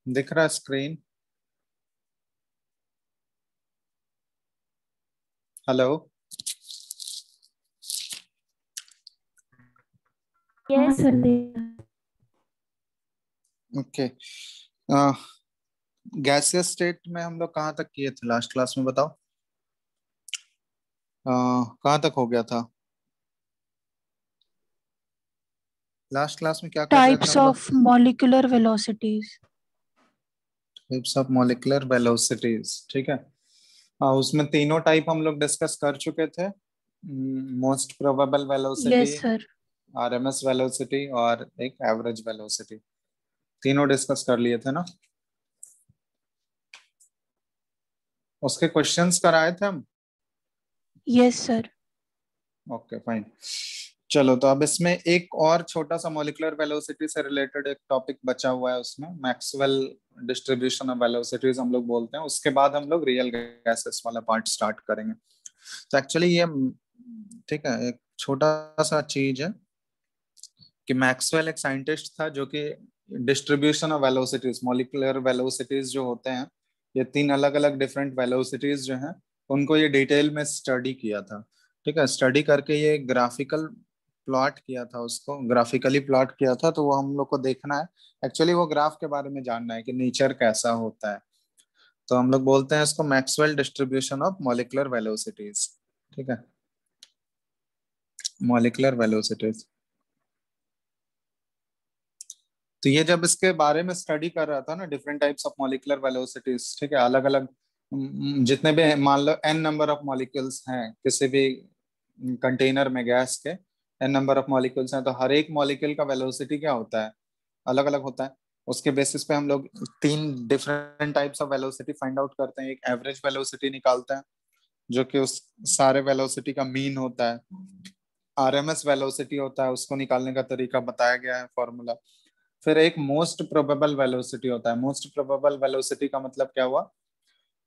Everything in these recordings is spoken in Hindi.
दिख रहा स्क्रीन? हेलो। हाँ yes. Sir. Okay. Gaseous state में हम लोग कहाँ तक किए थे लास्ट क्लास में, बताओ। कहाँ तक हो गया था लास्ट क्लास में, क्या कर रहे थे टाइप्स हम लोग? Of molecular velocities. Types of molecular velocities, ठीक है। उसमें तीनों टाइप हम लोग डिस्कस कर चुके थे। Most probable velocity, yes sir. RMS velocity और एक एवरेज वेलोसिटी, तीनों डिस्कस कर लिए थे ना। उसके क्वेश्चंस कराए थे हम। Yes sir. Okay fine. चलो, तो अब इसमें एक और छोटा सा मॉलिक्यूलर वेलोसिटी से रिलेटेड एक टॉपिक बचा हुआ है, उसमें मैक्सवेल डिस्ट्रीब्यूशन ऑफ वेलोसिटीज हम लोग बोलते हैं। उसके बाद हम लोग रियल गैसेस वाला पार्ट स्टार्ट करेंगे। तो एक्चुअली ये, ठीक है, एक छोटा सा चीज है कि मैक्सवेल एक साइंटिस्ट था जो कि distribution of velocities, molecular velocities जो होते हैं, ये तीन अलग अलग डिफरेंट वेलोसिटीज जो हैं, उनको ये डिटेल में स्टडी किया था। ठीक है, स्टडी करके ये ग्राफिकल प्लॉट किया था, उसको ग्राफिकली प्लॉट किया था। तो वो हम लोग को देखना है, एक्चुअली वो ग्राफ के बारे में जानना है कि नेचर कैसा होता है। तो हम लोग बोलते हैं इसको Maxwell distribution of molecular velocities. ठीक है, मॉलिक्यूलर वेलोसिटीज। तो ये जब इसके बारे में स्टडी कर रहा था ना, different types of molecular velocities, ठीक है, अलग अलग जितने भी मान लो एन नंबर ऑफ मॉलिक्यूल्स हैं किसी भी कंटेनर में गैस के, एन नंबर ऑफ मॉलिक्यूल्स हैं, तो हर एक मॉलिक्यूल का वेलोसिटी क्या होता है, अलग अलग होता है। उसके बेसिस पे हम लोग तीन different types of velocity find out करते हैं। एक एवरेज वेलोसिटी निकालते हैं जो कि उस सारे वेलोसिटी का मीन होता है। आरएमएस वेलोसिटी होता है, उसको निकालने का तरीका बताया गया है, फॉर्मूला। फिर एक मोस्ट प्रोबेबल वेलोसिटी होता है। मोस्ट प्रोबेबल वेलोसिटी का मतलब क्या हुआ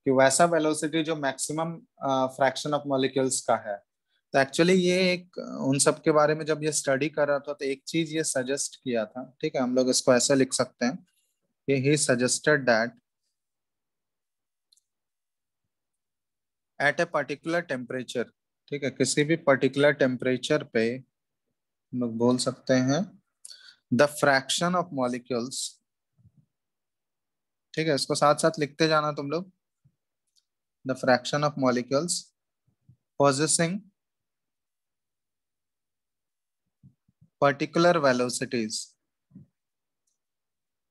कि वैसा वेलोसिटी जो मैक्सिमम फ्रैक्शन ऑफ मॉलिक्यूल्स का है। तो एक्चुअली ये एक उन सब के बारे में जब ये स्टडी कर रहा था तो एक चीज ये सजेस्ट किया था, ठीक है, हम लोग इसको ऐसा लिख सकते हैं कि he suggested that at a particular temperature, ठीक है, किसी भी पर्टिकुलर टेम्परेचर पे हम लोग बोल सकते हैं द फ्रैक्शन ऑफ मॉलिक्यूल्स, ठीक है, इसको साथ साथ लिखते जाना तुम लोग। The fraction of molecules possessing particular velocities,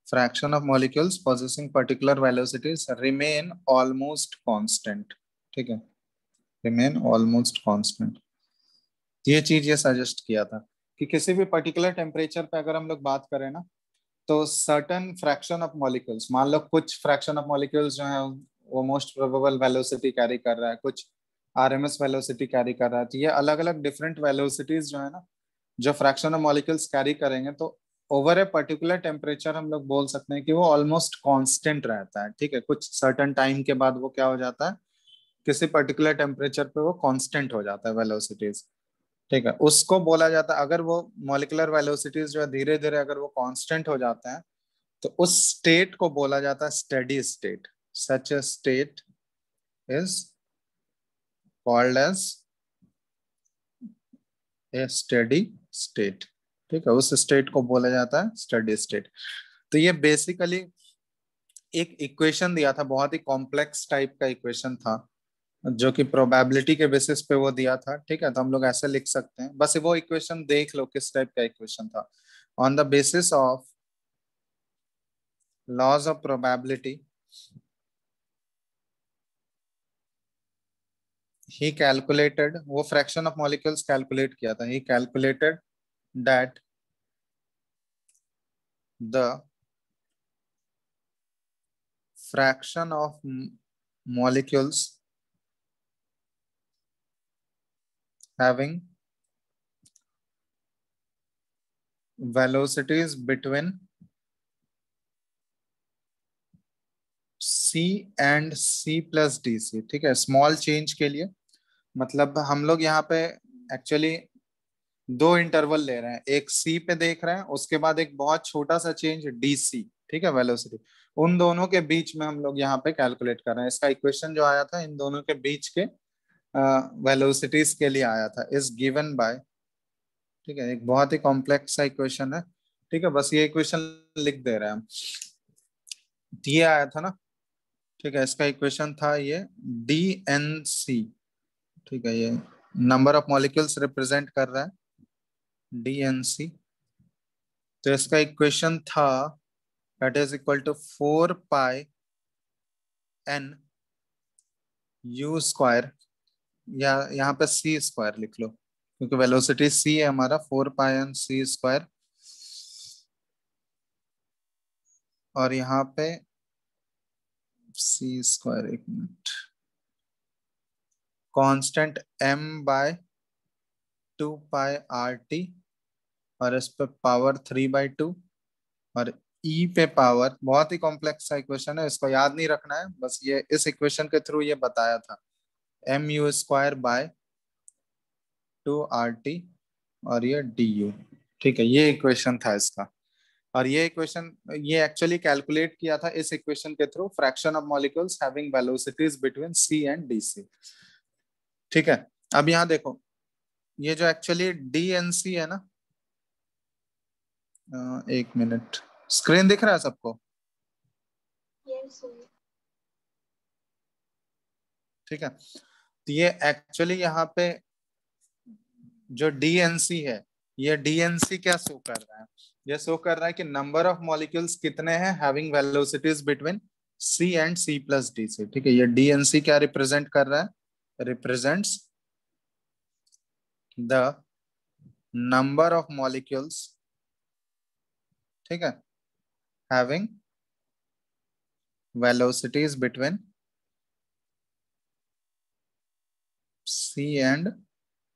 fraction of molecules possessing particular velocities remain almost constant, ठीक है, remain almost constant। ये चीज ये सजेस्ट किया था कि किसी भी पर्टिकुलर टेम्परेचर पे अगर हम लोग बात करें ना, तो सर्टन फ्रैक्शन ऑफ मॉलिक्यूल्स, मान लो कुछ फ्रैक्शन ऑफ मॉलिक्यूल्स जो है वो मोस्ट प्रोबेबल वेलोसिटी कैरी कर रहा है, कुछ आरएमएस वेलोसिटी कैरी कर रहा है। तो ये अलग अलग डिफरेंट वेलोसिटीज जो है ना, जो फ्रैक्शन ऑफ मॉलिक्यूल्स कैरी करेंगे, तो ओवर ए पर्टिकुलर टेम्परेचर हम लोग बोल सकते हैं कि वो ऑलमोस्ट कांस्टेंट रहता है। ठीक है, कुछ सर्टन टाइम के बाद वो क्या हो जाता है, किसी पर्टिकुलर टेम्परेचर पे वो कांस्टेंट हो जाता है वेलोसिटीज। ठीक है, उसको बोला जाता है, अगर वो मॉलिक्यूलर वेलोसिटीज जो है धीरे धीरे अगर वो कांस्टेंट हो जाते हैं, तो उस स्टेट को बोला जाता है steady state. Such a state is called as a steady state. ठीक है, उस स्टेट को बोला जाता है स्टेडी स्टेट। तो ये बेसिकली एक इक्वेशन दिया था, बहुत ही कॉम्प्लेक्स टाइप का इक्वेशन था, जो कि प्रोबेबिलिटी के बेसिस पे वो दिया था। ठीक है, तो हम लोग ऐसे लिख सकते हैं, बस वो इक्वेशन देख लो किस टाइप का इक्वेशन था। On the basis of laws of probability he calculated, वो फ्रैक्शन ऑफ मॉलिक्यूल्स कैलकुलेट किया था। He calculated that the fraction of molecules having velocities between c and c plus D C, ठीक है, स्मॉल चेंज के लिए। मतलब हम लोग यहाँ पे एक्चुअली दो इंटरवल ले रहे हैं, एक सी पे देख रहे हैं, उसके बाद एक बहुत छोटा सा चेंज डीसी, ठीक है, वेलोसिटी। उन दोनों के बीच में हम लोग यहाँ पे कैलकुलेट कर रहे हैं। इसका इक्वेशन जो आया था इन दोनों के बीच के वेलोसिटीज के लिए आया था, इज गिवन बाय, ठीक है, एक बहुत ही कॉम्प्लेक्स सा इक्वेशन है, ठीक है, बस ये इक्वेशन लिख दे रहे हैं हम। ये आया था ना, ठीक है, इसका इक्वेशन था ये डी एन सी, ठीक है, ये नंबर ऑफ मॉलिक्यूल्स रिप्रेजेंट कर रहा है, डी एन सी। तो इसका इक्वेशन था that is equal to 4 pi N U square, या यहाँ पे सी स्क्वायर लिख लो क्योंकि वेलोसिटी सी है हमारा, 4 पाई एन सी स्क्वायर, और यहाँ पे सी स्क्वायर, एक मिनट, कांस्टेंट एम बाय 2 पाई RT, और इस पे पावर 3/2, और ई पे पावर, बहुत ही कॉम्प्लेक्स सा इक्वेशन है, इसको याद नहीं रखना है, बस ये इस इक्वेशन के थ्रू ये बताया था, mu² बाय 2 RT, और ये du, ठीक है, ये इक्वेशन था इसका। और ये इक्वेशन ये एक्चुअली कैलकुलेट किया था इस इक्वेशन के through, fraction of molecules having velocities between C and DC, ठीक है। अब यहाँ देखो, ये जो एक्चुअली डीएनसी है ना, एक मिनट, स्क्रीन दिख रहा है सबको? Yes, sir. ठीक है, तो ये एक्चुअली यहाँ पे जो डीएनसी है, ये डीएनसी क्या शो कर रहा है, ये शो कर रहा है कि नंबर ऑफ मॉलिक्यूल्स कितने हैं having velocities between C and C plus D C, ठीक है। ये डीएनसी क्या रिप्रेजेंट कर रहा है, represents the number of molecules, ठीक है, having velocities between C and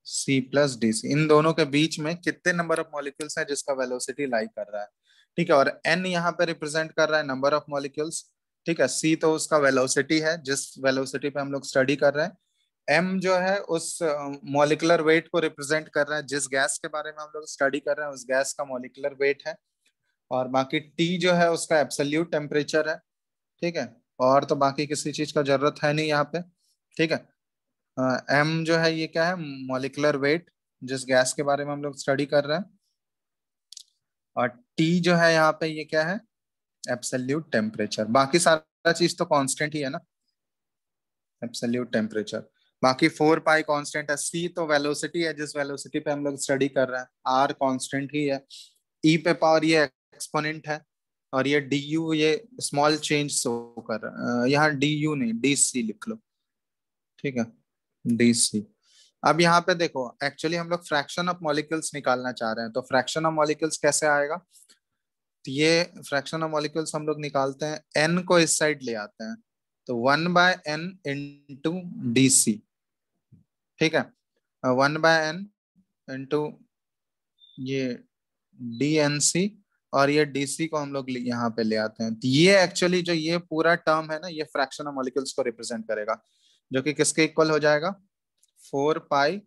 C plus D C, इन दोनों के बीच में कितने नंबर ऑफ मॉलिक्यूल्स हैं जिसका वेलोसिटी लाई कर रहा है, ठीक है। और एन यहाँ पे रिप्रेजेंट कर रहा है नंबर ऑफ मॉलिक्यूल्स, ठीक है। सी तो उसका वेलोसिटी है जिस वेलोसिटी पे हम लोग स्टडी कर रहे हैं। एम जो है उस मॉलिक्यूलर वेट को रिप्रेजेंट कर रहा है जिस गैस के बारे में हम लोग स्टडी कर रहे हैं, उस गैस का मॉलिक्यूलर वेट है। और बाकी टी जो है उसका एब्सोल्यूट टेम्परेचर है, ठीक है। और तो बाकी किसी चीज का जरूरत है नहीं यहाँ पे, ठीक है। एम जो है ये क्या है, मॉलिक्यूलर वेट जिस गैस के बारे में हम लोग स्टडी कर रहे हैं। और टी जो है यहाँ पे ये क्या है, एब्सोल्यूट टेम्परेचर। बाकी सारा चीज तो कांस्टेंट ही है ना, एब्सोल्यूट टेम्परेचर। बाकी 4 पाई कांस्टेंट है, सी तो वेलोसिटी है जिस वेलोसिटी पे हम लोग स्टडी कर रहे हैं, आर कांस्टेंट ही है, ई पे पावर ये एक्सपोनेंट है, और ये डी यू ये स्मॉल चेंज शो कर रहा है, यहाँ डी यू नहीं डी सी लिख लो, ठीक है, डी सी। अब यहाँ पे देखो, एक्चुअली हम लोग फ्रैक्शन ऑफ मॉलिक्यूल्स निकालना चाह रहे हैं, तो फ्रैक्शन ऑफ मॉलिक्यूल्स कैसे आएगा, तो ये फ्रैक्शन ऑफ मॉलिक्यूल्स हम लोग निकालते हैं, एन को इस साइड ले आते हैं, तो 1/n इंटू डी सी, ठीक है, 1/n इंटू ये डी एन सी, और ये डीसी को हम लोग यहाँ पे ले आते हैं, तो ये एक्चुअली जो ये पूरा टर्म है ना, ये फ्रैक्शन ऑफ मॉलिक्यूल्स को रिप्रेजेंट करेगा, जो कि किसके इक्वल हो जाएगा, 4 पाई,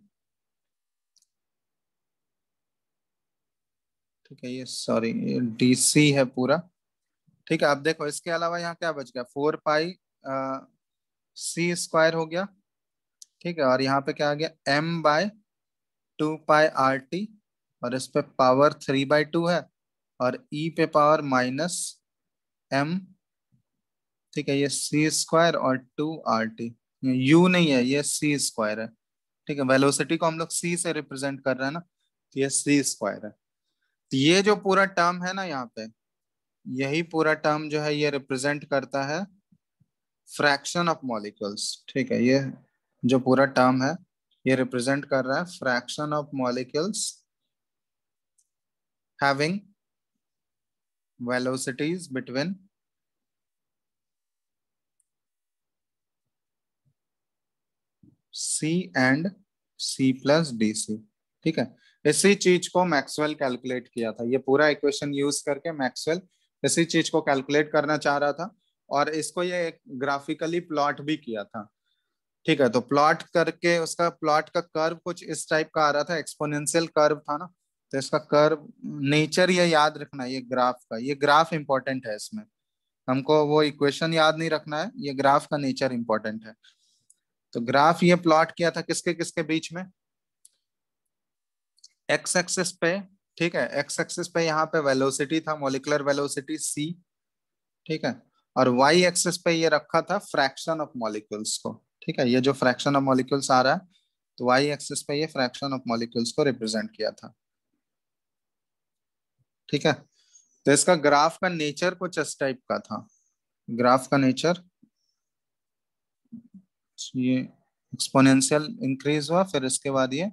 ठीक है, ये सॉरी ये डीसी है पूरा, ठीक है। अब देखो इसके अलावा यहाँ क्या बच गया, 4 पाई सी स्क्वायर हो गया, ठीक है। और यहाँ पे क्या आ गया, m/2 पाई RT, और इस पे पावर 3/2 है, और ई पे पावर -m, ठीक है, ये सी स्क्वायर और 2 RT, यू नहीं है ये सी स्क्वायर है, ठीक है। वेलोसिटी को हम लोग सी से रिप्रेजेंट कर रहे हैं ना, तो ये सी स्क्वायर है। तो ये जो पूरा टर्म है ना यहाँ पे, यही पूरा टर्म जो है ये रिप्रेजेंट करता है फ्रैक्शन ऑफ मॉलिक्यूल्स, ठीक है। ये जो पूरा टर्म है ये रिप्रेजेंट कर रहा है fraction of molecules having velocities between C and C plus D C, ठीक है। इसी चीज को मैक्सवेल कैलकुलेट किया था, ये पूरा इक्वेशन यूज करके मैक्सवेल इसी चीज को कैलकुलेट करना चाह रहा था, और इसको ये एक ग्राफिकली प्लॉट भी किया था। ठीक है, तो प्लॉट करके उसका प्लॉट का कर्व कुछ इस टाइप का आ रहा था, एक्सपोनेंशियल कर्व था ना। तो इसका कर्व नेचर ये याद रखना है, ये ग्राफ का, ये ग्राफ इंपॉर्टेंट है इसमें। हमको वो इक्वेशन याद नहीं रखना है, ये ग्राफ का नेचर इंपॉर्टेंट है। तो ग्राफ ये प्लॉट किया था किसके किसके बीच में, एक्स एक्सिस पे। ठीक है, एक्स एक्सिस पे यहाँ पे वेलोसिटी था, मॉलिक्यूलर वेलोसिटी c। ठीक है, और वाई एक्सिस पे ये रखा था फ्रैक्शन ऑफ मॉलिक्यूल्स को। ठीक है, ये जो फ्रैक्शन ऑफ मॉलिक्यूल्स आ रहा है, तो वाई एक्सिस पे ये फ्रैक्शन ऑफ मॉलिक्यूल्स को रिप्रेजेंट किया था। ठीक है, तो इसका ग्राफ का नेचर कुछ इस टाइप का था। ग्राफ का नेचर ये एक्सपोनेंशियल इंक्रीज हुआ, फिर इसके बाद ये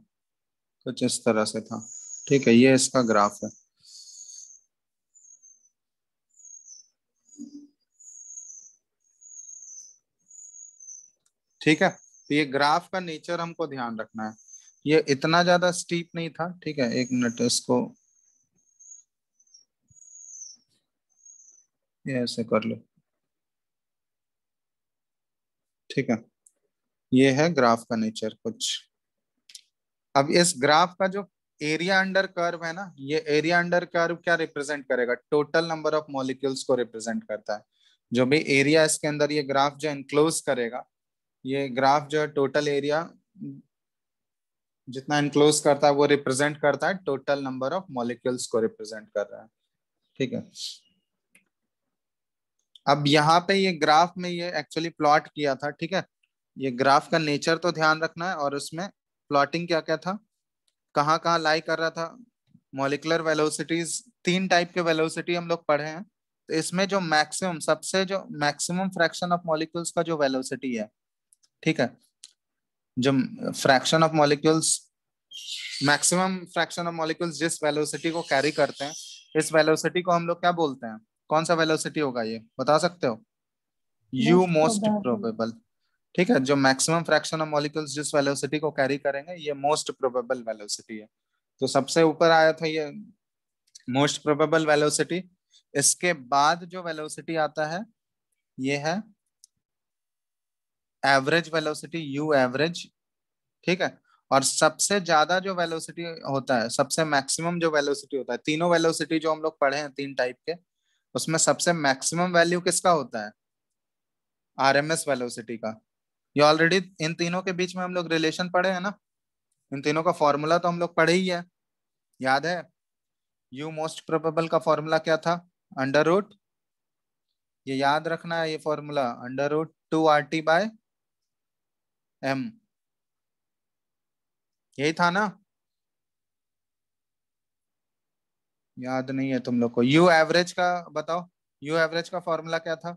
कुछ इस तरह से था। ठीक है, ये इसका ग्राफ है। ठीक है, तो ये ग्राफ का नेचर हमको ध्यान रखना है। ये इतना ज्यादा स्टीप नहीं था। ठीक है, एक मिनट, इसको ये ऐसे कर लो। ठीक है, ये है ग्राफ का नेचर कुछ। अब इस ग्राफ का जो एरिया अंडर कर्व है ना, ये एरिया अंडर कर्व क्या रिप्रेजेंट करेगा, टोटल नंबर ऑफ मॉलिक्यूल्स को रिप्रेजेंट करता है। जो भी एरिया इसके अंदर ये ग्राफ जो इनक्लोज करेगा, ये ग्राफ जो है टोटल एरिया जितना इनक्लोज करता है वो रिप्रेजेंट करता है टोटल नंबर ऑफ मॉलिक्यूल्स को रिप्रेजेंट कर रहा है। ठीक है, अब यहाँ पे ये ग्राफ में ये एक्चुअली प्लॉट किया था। ठीक है, ये ग्राफ का नेचर तो ध्यान रखना है, और उसमें प्लॉटिंग क्या क्या था, कहाँ कहाँ लाई कर रहा था। मॉलिकुलर वेलोसिटीज, तीन टाइप के वेलोसिटी हम लोग पढ़े हैं। तो इसमें जो मैक्सिमम, सबसे जो मैक्सिमम फ्रैक्शन ऑफ मॉलिक्यूल्स का जो वेलोसिटी है, ठीक है, जो fraction of molecules, maximum fraction of molecules जिस वेलोसिटी को कैरी करते हैं, इस वेलोसिटी को हम लोग क्या बोलते हैं, कौन सा वेलोसिटी होगा ये बता सकते हो, you most most probable. Probable. ठीक है, जो मैक्सिमम फ्रैक्शन ऑफ मॉलिक्यूल्स जिस वेलोसिटी को कैरी करेंगे, ये मोस्ट प्रोबेबल वेलोसिटी है। तो सबसे ऊपर आया था ये मोस्ट प्रोबेबल वेलोसिटी। इसके बाद जो वेलोसिटी आता है, ये है एवरेज वेलोसिटी, यू एवरेज। ठीक है, और सबसे ज्यादा जो वेलोसिटी होता है, सबसे मैक्सिमम जो वेलोसिटी होता है, तीनों वेलोसिटी जो हम लोग पढ़े हैं तीन टाइप के, उसमें सबसे मैक्सिमम वैल्यू किसका होता है, आरएमएस वेलोसिटी का। ये ऑलरेडी इन तीनों के बीच में हम लोग रिलेशन पढ़े हैं ना, इन तीनों का फॉर्मूला तो हम लोग पढ़े ही है, याद है। यू मोस्ट प्रोबेबल का फॉर्मूला क्या था, अंडर रूट, ये याद रखना है, ये फॉर्मूला अंडर रूट 2 RT/m, यही था ना, याद नहीं है तुम लोग को। यू एवरेज का बताओ, यू एवरेज का फॉर्मूला क्या था,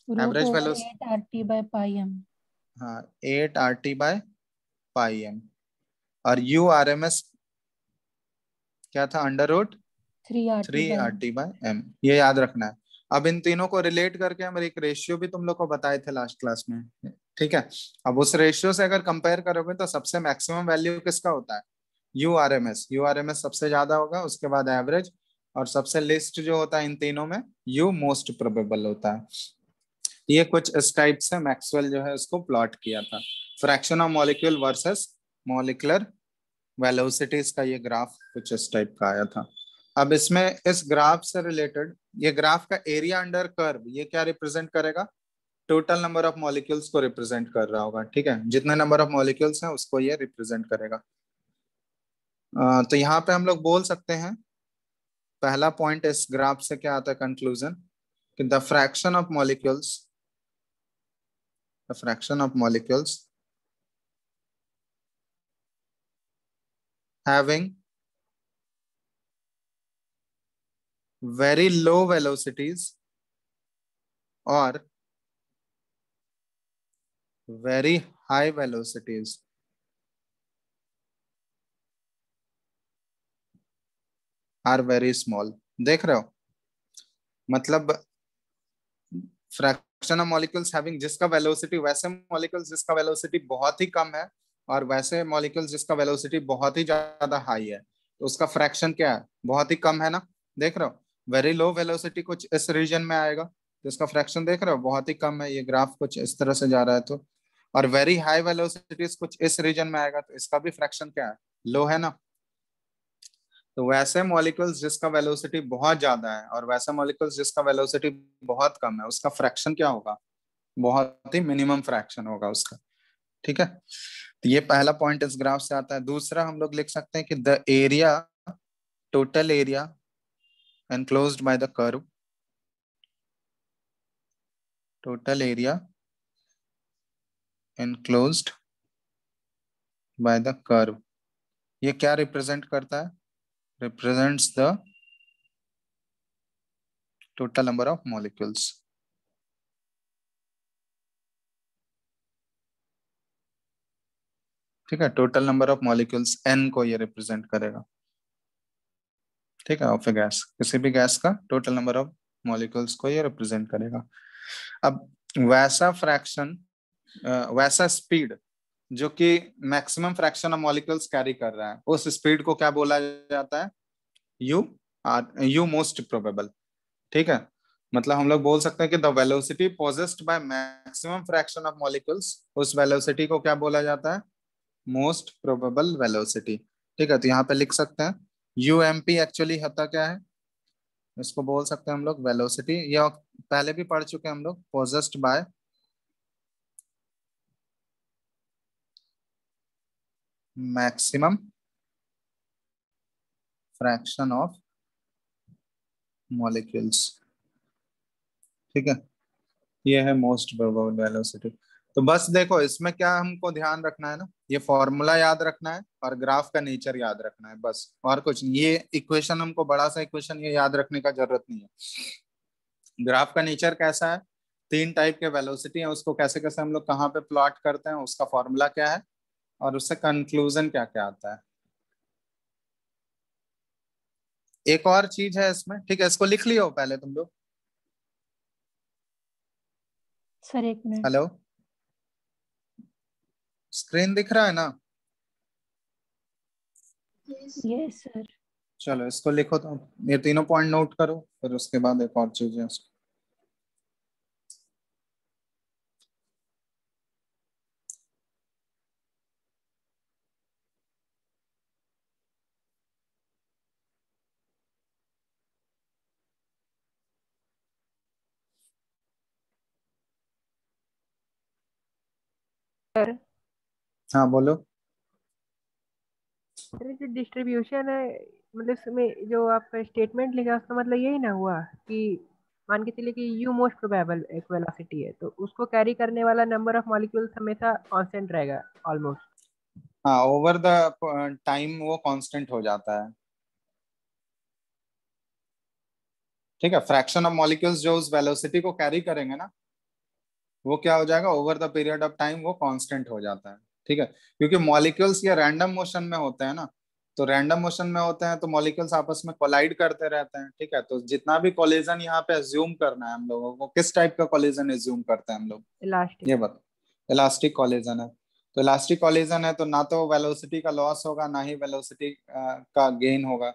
root average over velocity. 8 RT/πm। हाँ, 8 RT/πm। और यू आरएमएस क्या था, under root 3 RT three by R m। T by M, ये याद रखना है। अब इन तीनों को रिलेट करके हम एक रेशियो भी तुम लोग को बताए थे लास्ट क्लास में। ठीक है, अब उस रेशियो से अगर कंपेयर करोगे तो सबसे मैक्सिमम वैल्यू किसका होता है, U R M S. U R M S सबसे ज्यादा होगा, उसके बाद एवरेज, और सबसे लिस्ट जो होता है इन तीनों में, यू मोस्ट प्रोबेबल होता है। ये कुछ इस टाइप से मैक्सवेल जो है उसको प्लॉट किया था, fraction of molecule versus molecular velocities का ये ग्राफ कुछ इस टाइप का आया था। अब इसमें इस ग्राफ से रिलेटेड, ये ग्राफ का एरिया अंडर कर्व ये क्या रिप्रेजेंट करेगा, टोटल नंबर ऑफ मॉलिक्यूल्स को रिप्रेजेंट कर रहा होगा। ठीक है, जितने नंबर ऑफ मॉलिक्यूल्स हैं उसको ये रिप्रेजेंट करेगा। तो यहाँ पे हम लोग बोल सकते हैं, पहला पॉइंट इस ग्राफ से क्या आता है कंक्लूजन, कि the fraction of molecules having very low velocities or very high velocities are very small। देख रहे हो, मतलब फ्रैक्शन ऑफ मॉलिक्यूल्स हैविंग, जिसका वेलोसिटी, वैसे मॉलिक्यूल्स जिसका वेलोसिटी बहुत ही कम है, और वैसे मॉलिक्यूल्स जिसका वेलोसिटी बहुत ही ज्यादा हाई है, तो उसका फ्रैक्शन क्या है, बहुत ही कम है ना। देख रहे हो, वेरी लो वेलोसिटी कुछ इस रीजन में आएगा, तो इसका फ्रैक्शन देख रहे हो बहुत ही कम है। ये ग्राफ कुछ इस तरह से जा रहा है, तो और वेरी हाई वेलोसिटीज कुछ इस रीजन में आएगा, तो इसका भी फ्रैक्शन क्या है, लो है ना। तो वैसे मॉलिक्यूल्स जिसका वेलोसिटी बहुत ज्यादा है और वैसा मॉलिक्यूल्स जिसका वेलोसिटी बहुत कम है, उसका फ्रैक्शन क्या होगा, बहुत ही मिनिमम फ्रैक्शन होगा उसका। ठीक है, तो ये पहला पॉइंट इस ग्राफ से आता है। दूसरा हम लोग लिख सकते हैं कि the area, total area enclosed by the curve, total area enclosed by the curve, ये क्या रिप्रेजेंट करता है, represents the total number of molecules। ठीक है, total number of molecules n को ये रिप्रेजेंट करेगा। ठीक है, ऑफ ए गैस, किसी भी गैस का टोटल नंबर ऑफ मॉलिक्यूल्स को ये रिप्रेजेंट करेगा। अब वैसा फ्रैक्शन, वैसा स्पीड जो कि maximum fraction of molecules carry कर रहा है, उस स्पीड को क्या बोला जाता है, यू यू मोस्ट प्रोबेबल। ठीक है, मतलब हम लोग बोल सकते हैं कि the velocity possessed by maximum fraction of molecules, उस वेलोसिटी को क्या बोला जाता है, मोस्ट प्रोबेबल वेलोसिटी। ठीक है, तो यहाँ पे लिख सकते हैं यूएमपी एक्चुअली होता क्या है, इसको बोल सकते हैं हम लोग वेलोसिटी, या पहले भी पढ़ चुके हैं हम लोग, possessed by maximum fraction of molecules. ठीक है, ये है मोस्ट प्रोबेबल वेलोसिटी। तो बस देखो इसमें क्या हमको ध्यान रखना है ना, ये फॉर्मूला याद रखना है और ग्राफ का नेचर याद रखना है, बस और कुछ नहीं। ये इक्वेशन हमको बड़ा सा इक्वेशन ये याद रखने का जरूरत नहीं है। ग्राफ का नेचर कैसा है, तीन टाइप के वेलोसिटी है, उसको कैसे कैसे हम लोग कहाँ पे प्लॉट करते हैं, उसका फॉर्मूला क्या है और उससे कंक्लूजन क्या क्या आता है। एक और चीज है इसमें, ठीक है, इसको लिख लियो पहले तुम लोग। सर एक मिनट। हेलो, स्क्रीन दिख रहा है ना। Yes sir. चलो इसको लिखो, तो ये तीनों पॉइंट नोट करो, फिर उसके बाद एक और चीज है उसको। सर हाँ बोलो। सर जो डिस्ट्रीब्यूशन है, मतलब इसमें जो आपका स्टेटमेंट लिखा है उसका मतलब यही ना हुआ कि मान के चलिए कि यू मोस्ट प्रोबेबल एक वेलोसिटी है, तो उसको कैरी करने वाला नंबर ऑफ मॉलिक्यूल्स हमेशा कांस्टेंट रहेगा ऑलमोस्ट। हाँ, ओवर द टाइम वो कांस्टेंट हो जाता है। ठीक है, फ्रैक्शन ऑफ मॉलिक्यूल्स जो उस वेलोसिटी को कैरी करेंगे ना, वो क्या हो जाएगा, over the period of time वो कांस्टेंट हो जाता है। ठीक है, क्योंकि मॉलिक्यूल्स ये रैंडम मोशन में होते हैं ना, तो रैंडम मोशन में होते हैं तो मॉलिक्यूल्स आपस में कोलाइड करते रहते हैं। ठीक है, तो जितना भी कोलिजन यहाँ पे अज्यूम करना है हम लोगों को, किस टाइप का कोलिजन अज्यूम करते हैं हम लोग, इलास्टिक। ये बता। इलास्टिक कोलिजन है, तो इलास्टिक कोलिजन है तो ना तो वेलोसिटी का लॉस होगा, ना ही वेलोसिटी का गेन होगा।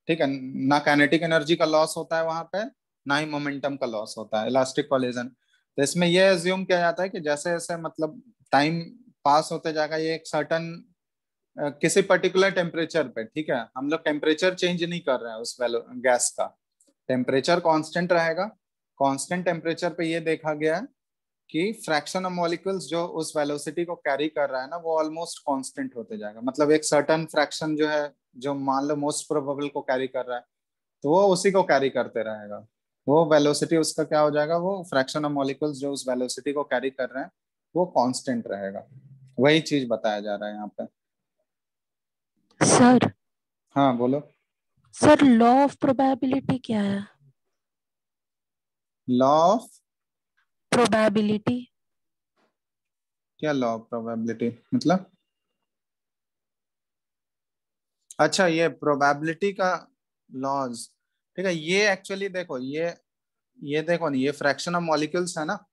ठीक है, ना काइनेटिक एनर्जी का लॉस होता है वहां पे, ना ही मोमेंटम का लॉस होता है इलास्टिक कोलिजन। तो इसमें यह एज्यूम किया जाता है कि जैसे जैसे मतलब टाइम पास होते जाएगा, ये एक सर्टन किसी पर्टिकुलर टेम्परेचर पे, ठीक है, हम लोग टेम्परेचर चेंज नहीं कर रहे हैं उस गैस का, टेम्परेचर कांस्टेंट रहेगा। कांस्टेंट टेम्परेचर पे ये देखा गया है कि फ्रैक्शन ऑफ मॉलिक्यूल्स जो उस वेलोसिटी को कैरी कर रहा है ना, वो ऑलमोस्ट कांस्टेंट होते जाएगा। मतलब एक सर्टन फ्रैक्शन जो है, जो मान लो मोस्ट प्रोबेबल को कैरी कर रहा है, तो वो उसी को कैरी करते रहेगा। वो वेलोसिटी उसका क्या हो जाएगा, वो फ्रैक्शन ऑफ मॉलिक्यूल्स जो उस वेलोसिटी को कैरी कर रहे हैं वो कांस्टेंट रहेगा। वही चीज बताया जा रहा है यहाँ पे। सर हाँ बोलो। सर लॉ ऑफ प्रोबेबिलिटी क्या है? Law of, probability. क्या लॉ ऑफ प्रोबेबिलिटी मतलब, अच्छा ये प्रोबेबिलिटी का लॉज। ठीक है, ये एक्चुअली देखो, ये देखो ना, ये फ्रैक्शन ऑफ मॉलिक्यूल्स है ना,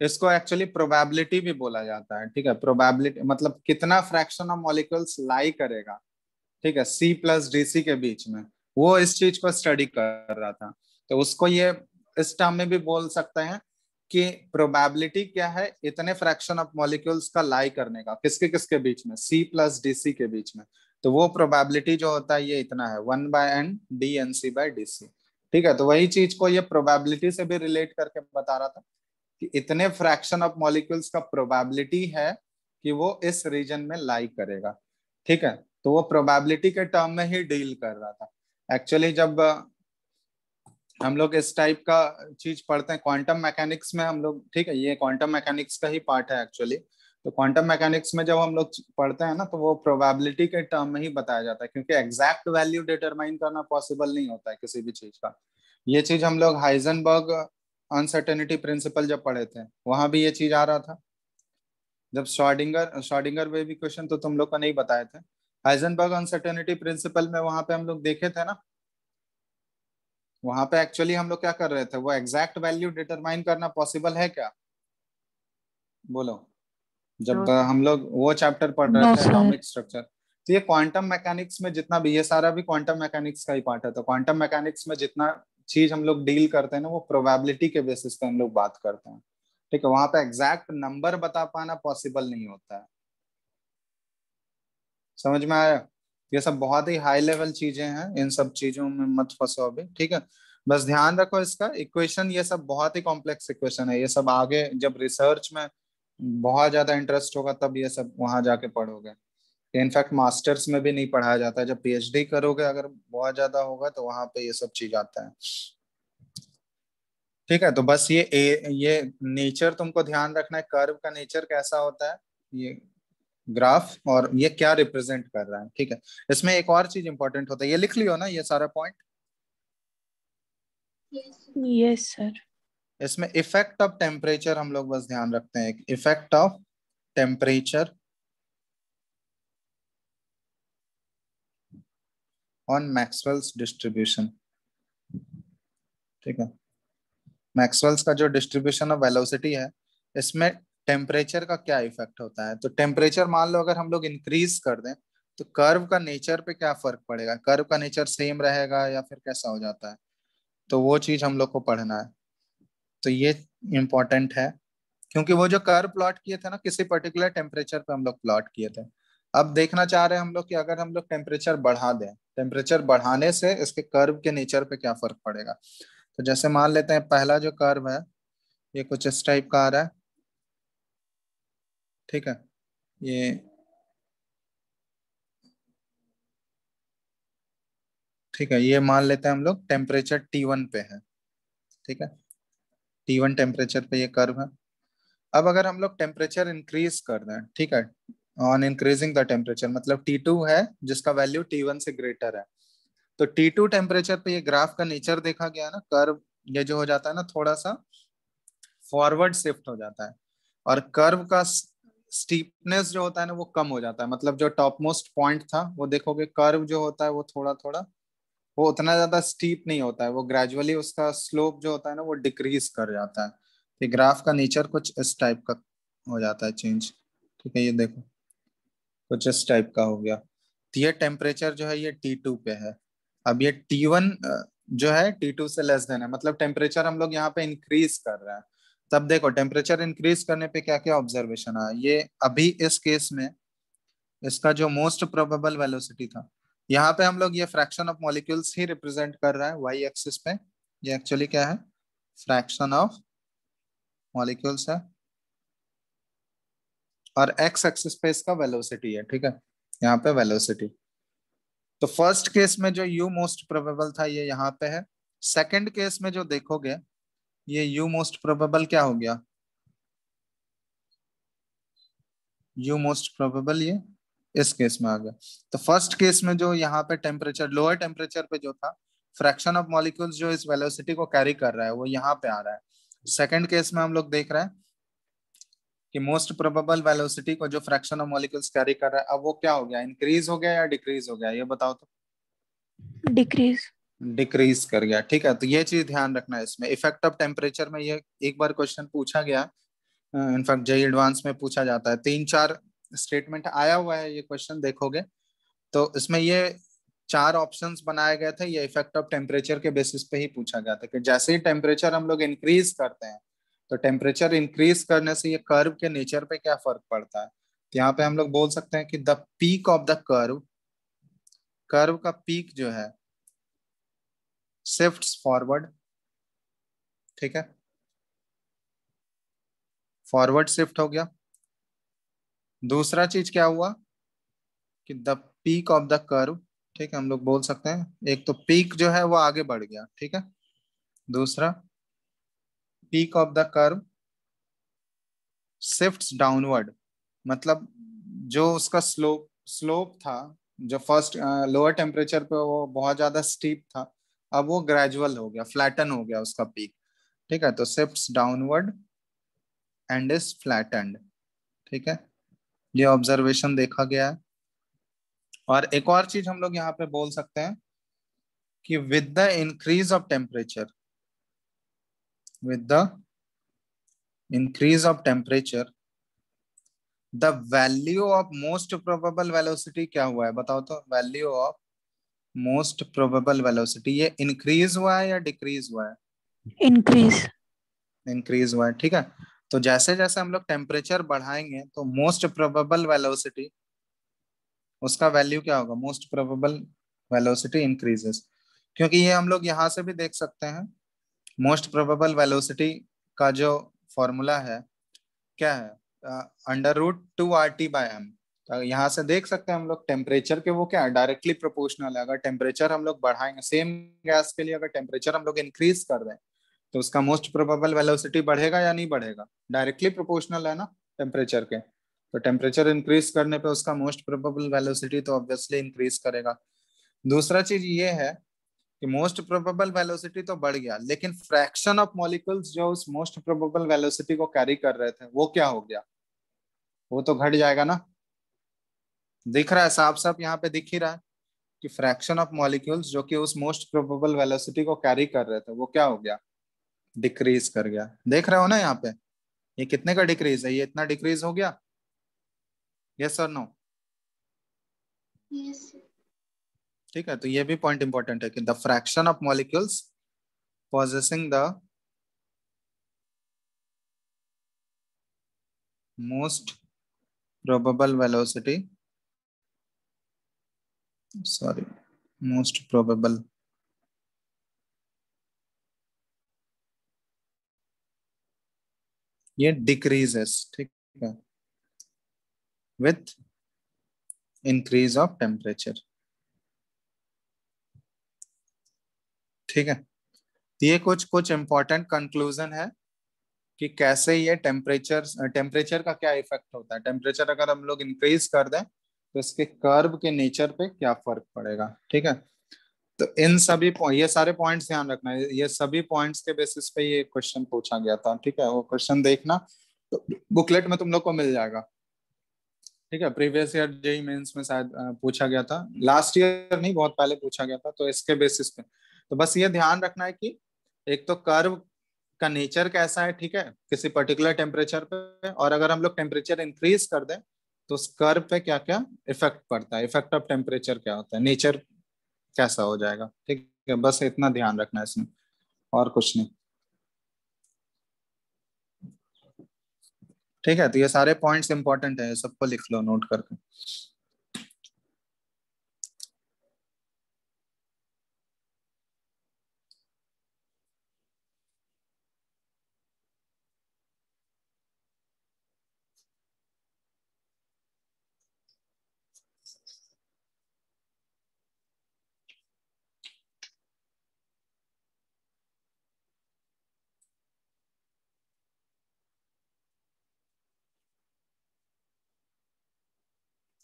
इसको एक्चुअली प्रोबेबिलिटी भी बोला जाता है। ठीक है, प्रोबेबिलिटी मतलब कितना फ्रैक्शन ऑफ मॉलिक्यूल्स लाई करेगा, ठीक है, सी प्लस डीसी के बीच में, वो इस चीज को स्टडी कर रहा था। तो उसको ये इस टर्म में भी बोल सकते हैं कि प्रोबेबिलिटी क्या है इतने फ्रैक्शन ऑफ मॉलिक्यूल्स का लाई करने का, किसके किसके बीच में, C प्लस DC के बीच में। तो वो प्रोबेबिलिटी जो होता है ये इतना है 1/n/dNc/dc। ठीक है, तो वही चीज को ये प्रोबेबिलिटी से भी रिलेट करके बता रहा था कि इतने फ्रैक्शन ऑफ मॉलिक्यूल्स का प्रोबेबिलिटी है कि वो इस रीजन में लाई करेगा। ठीक है, तो वो प्रोबेबिलिटी के टर्म में ही डील कर रहा था। एक्चुअली जब हम लोग इस टाइप का चीज पढ़ते हैं क्वांटम मैकेनिक्स में हम लोग, ठीक है, ये क्वांटम मैकेनिक्स का ही पार्ट है एक्चुअली। तो क्वांटम मैकेनिक्स में जब हम लोग पढ़ते हैं ना, तो वो प्रोबेबिलिटी के टर्म में ही बताया जाता है, क्योंकि एग्जैक्ट वैल्यू डिटरमाइन करना पॉसिबल नहीं होता है किसी भी चीज का। ये चीज हम लोग हाइजेनबर्ग अनसर्टेनिटी प्रिंसिपल जब पढ़े थे, वहां भी ये चीज आ रहा था। जब श्रोडिंगर वेव इक्वेशन तो तुम लोग को नहीं बताए थे, हाइजेनबर्ग अनसर्टेनिटी प्रिंसिपल में वहां पे हम लोग देखे थे ना, वहां पे एक्चुअली हम लोग क्या कर रहे थे, वो एग्जैक्ट वैल्यू डिटरमाइन करना पॉसिबल है क्या, बोलो। नो जब हम लोग वो चैप्टर पढ़ रहे नो थे सर। एटॉमिक स्ट्रक्चर, तो ये क्वांटम मैकेनिक्स में जितना भी, ये सारा भी क्वांटम मैकेनिक्स का ही पार्ट है। तो क्वांटम मैकेनिक्स में जितना चीज हम लोग डील करते हैं ना, वो प्रोबेबिलिटी के बेसिस पे हम लोग बात करते हैं। ठीक है, वहां पे एग्जैक्ट नंबर बता पाना पॉसिबल नहीं होता है। समझ में आया? ये सब बहुत ही हाई लेवल चीजें हैं, इन सब चीजों में मत फंसो अभी। ठीक है, बस ध्यान रखो इसका इक्वेशन, ये सब बहुत ही कॉम्प्लेक्स इक्वेशन है। ये सब आगे जब रिसर्च में बहुत ज्यादा इंटरेस्ट होगा तब ये सब वहां जाके पढ़ोगे। इनफैक्ट मास्टर्स में भी नहीं पढ़ाया जाता है, जब PhD करोगे अगर बहुत ज्यादा होगा तो वहां पे ये सब चीज आता है। ठीक है, तो बस ये नेचर तुमको ध्यान रखना है, कर्व का नेचर कैसा होता है, ये ग्राफ, और ये क्या रिप्रेजेंट कर रहा है। ठीक है, इसमें एक और चीज इंपॉर्टेंट होता है, ये लिख लियो ना ये सारा पॉइंट। Yes sir. इसमें इफेक्ट ऑफ टेम्परेचर हम लोग बस ध्यान रखते हैं, effect of temperature on Maxwell's distribution. ठीक है, मैक्सवेल्स का जो डिस्ट्रीब्यूशन ऑफ वेलोसिटी है, इसमें टेम्परेचर का क्या इफेक्ट होता है। तो टेम्परेचर मान लो अगर हम लोग इंक्रीज कर दें तो कर्व का नेचर पे क्या फर्क पड़ेगा, कर्व का नेचर सेम रहेगा या फिर कैसा हो जाता है, तो वो चीज हम लोग को पढ़ना है। तो ये इम्पोर्टेंट है, क्योंकि वो जो कर्व प्लॉट किए थे ना, किसी पर्टिकुलर टेम्परेचर पे हम लोग प्लॉट किए थे। अब देखना चाह रहे हैं हम लोग कि अगर हम लोग टेम्परेचर बढ़ा दें, टेम्परेचर बढ़ाने से इसके कर्व के नेचर पे क्या फर्क पड़ेगा। तो जैसे मान लेते हैं पहला जो कर्व है ये कुछ इस टाइप का आ रहा है। ठीक है, ये ठीक है, ये मान लेते हैं हम लोग टेम्परेचर T1 पे है। ठीक है, T1 टेम्परेचर पे ये कर्व है। अब अगर हम लोग टेम्परेचर इंक्रीज कर दें, ठीक है, ऑन इंक्रीजिंग द टेम्परेचर, मतलब T2 है जिसका वैल्यू T1 से ग्रेटर है, तो T2 टेम्परेचर पे ये ग्राफ का नेचर देखा गया ना, कर्व ये जो हो जाता है ना थोड़ा सा फॉरवर्ड शिफ्ट हो जाता है, और कर्व का स्टीपनेस जो होता है ना वो कम हो जाता है। मतलब जो टॉप मोस्ट पॉइंट था वो देखोगे, कर्व जो होता है वो थोड़ा थोड़ा, वो उतना ज्यादा स्टीप नहीं होता है, वो ग्रेजुअली उसका स्लोप जो होता है ना वो डिक्रीज कर जाता है। तो ग्राफ का नेचर कुछ इस टाइप का हो जाता है चेंज। ठीक है, ये देखो कुछ इस टाइप का हो गया। तो ये टेम्परेचर जो है ये T2 पे है। अब ये T1 जो है T2 से लेस देन है, मतलब टेम्परेचर हम लोग यहाँ पे इंक्रीज कर रहे हैं। तब देखो टेम्परेचर इंक्रीज करने पे क्या क्या ऑब्जर्वेशन आया, ये अभी इस केस में इसका जो मोस्ट प्रोबेबल वेलोसिटी था, यहाँ पे हम लोग ये fraction of molecules he represent कर रहा है वाई एक्सिस पे। ये एक्चुअली क्या है, फ्रैक्शन ऑफ मॉलिक्यूल्स है, और एक्स एक्सिस पे इसका वेलोसिटी है। ठीक है, यहाँ पे वेलोसिटी। तो फर्स्ट केस में जो यू मोस्ट प्रोबेबल था ये यहाँ पे है। सेकंड केस में जो देखोगे ये यू मोस्ट प्रोबेबल क्या हो गया, यू मोस्ट प्रोबेबल ये इस केस में आ गया। तो फर्स्ट केस में जो यहाँ पे टेम्परेचर, लोअर टेम्परेचर पे जो था, फ्रैक्शन ऑफ मॉलिक्यूल्स जो इस वेलोसिटी को कैरी कर रहा है वो यहाँ पे आ रहा है। सेकंड केस में हम लोग देख रहे हैं कि मोस्ट प्रोबेबल वेलोसिटी को जो फ्रैक्शन ऑफ मॉलिक्यूल्स कैरी कर रहा है, अब वो क्या हो गया, इंक्रीज हो गया या डिक्रीज हो गया, ये बताओ तो। डिक्रीज। डिक्रीज कर गया। ठीक है, तो ये चीज ध्यान रखना है इसमें, इफेक्ट ऑफ टेम्परेचर में ये एक बार क्वेश्चन पूछा गया, इनफैक्ट जेई एडवांस में पूछा जाता है, 3-4 स्टेटमेंट आया हुआ है ये क्वेश्चन देखोगे। तो इसमें ये 4 ऑप्शंस बनाए गए थे, ये इफेक्ट ऑफ टेम्परेचर के बेसिस पे ही पूछा गया था कि जैसे ही टेम्परेचर हम लोग इंक्रीज करते हैं तो टेम्परेचर इंक्रीज करने से ये कर्व के नेचर पे क्या फर्क पड़ता है? तो यहाँ पे हम लोग बोल सकते हैं कि the peak of the curve, curve का पीक जो है शिफ्ट्स फॉरवर्ड, ठीक है, फॉरवर्ड शिफ्ट हो गया। दूसरा चीज क्या हुआ कि the peak of the curve, ठीक है, हम लोग बोल सकते हैं एक तो पीक जो है वो आगे बढ़ गया, ठीक है, दूसरा peak of the curve shifts downward, मतलब जो उसका स्लोप स्लोप था, जो फर्स्ट लोअर टेम्परेचर पे वो बहुत ज्यादा स्टीप था, अब वो ग्रेजुअल हो गया, फ्लैटन हो गया उसका पीक, ठीक है, तो shifts downward and is flattened, ठीक है, ये ऑब्जर्वेशन देखा गया है। और एक और चीज हम लोग यहाँ पे बोल सकते हैं कि with the increase of temperature, with the increase of temperature the value of most probable velocity क्या हुआ है बताओ तो, value of most probable velocity ये इंक्रीज हुआ है या डिक्रीज हुआ है? इंक्रीज। इंक्रीज हुआ है, ठीक है। तो जैसे जैसे हम लोग टेम्परेचर बढ़ाएंगे तो मोस्ट प्रोबेबल वेलोसिटी, उसका वैल्यू क्या होगा, मोस्ट प्रोबेबल वेलोसिटी इंक्रीजेस, क्योंकि ये हम लोग यहाँ से भी देख सकते हैं। मोस्ट प्रोबेबल वेलोसिटी का जो फॉर्मूला है क्या है, √2RT/m। तो यहाँ से देख सकते हैं हम लोग टेम्परेचर के वो क्या है, डायरेक्टली प्रोपोर्शनल है। अगर टेम्परेचर हम लोग बढ़ाएंगे सेम गैस के लिए, अगर टेम्परेचर हम लोग इंक्रीज कर दें तो उसका मोस्ट प्रोबेबल वेलोसिटी बढ़ेगा या नहीं बढ़ेगा? डायरेक्टली प्रोपोर्शनल है ना टेम्परेचर के। तो टेम्परेचर इंक्रीज करने पे उसका मोस्ट प्रोबेबल वेलोसिटी तो ऑब्वियसली इंक्रीज करेगा। दूसरा चीज ये है कि मोस्ट प्रोबेबल वेलोसिटी तो बढ़ गया, लेकिन फ्रैक्शन ऑफ मॉलिक्यूल्स जो उस मोस्ट प्रोबेबल वेलोसिटी को कैरी कर रहे थे वो क्या हो गया, वो तो घट जाएगा ना। दिख रहा है साफ साफ, यहाँ पे दिख ही रहा है कि फ्रैक्शन ऑफ मॉलिक्यूल्स जो कि उस मोस्ट प्रोबेबल वेलोसिटी को कैरी कर रहे थे वो क्या हो गया, डिक्रीज कर गया। देख रहे हो ना यहाँ पे, ये कितने का डिक्रीज है, ये इतना डिक्रीज हो गया, यस और नो? यस। ठीक है, तो ये भी पॉइंट इंपॉर्टेंट है कि the fraction of molecules possessing the most probable velocity, sorry, most probable ये डिक्रीजेस, ठीक है, विथ इंक्रीज ऑफ टेम्परेचर, ठीक है। तो ये कुछ कुछ इंपॉर्टेंट कंक्लूजन है कि कैसे ये टेम्परेचर का क्या इफेक्ट होता है। टेम्परेचर अगर हम लोग इंक्रीज कर दें तो इसके कर्व के नेचर पे क्या फर्क पड़ेगा, ठीक है। तो इन सभी ये सारे पॉइंट्स ध्यान रखना है, ये सभी पॉइंट्स के बेसिस पे ये क्वेश्चन पूछा गया था, ठीक है। वो क्वेश्चन देखना तो बुकलेट में तुम लोग को मिल जाएगा, ठीक है। प्रीवियस ईयर जेई मेंस में शायद पूछा गया था, लास्ट ईयर नहीं बहुत पहले पूछा गया था। तो इसके बेसिस पे तो बस ये ध्यान रखना है कि एक तो कर्व का नेचर कैसा है, ठीक है, किसी पर्टिकुलर टेम्परेचर पे, और अगर हम लोग टेम्परेचर इंक्रीज कर दें तो उस कर्व पे क्या क्या इफेक्ट पड़ता है, इफेक्ट ऑफ टेम्परेचर क्या होता है, नेचर कैसा हो जाएगा, ठीक है। बस इतना ध्यान रखना है इसमें, और कुछ नहीं, ठीक है। तो ये सारे पॉइंट्स इंपॉर्टेंट है, सबको लिख लो नोट करके।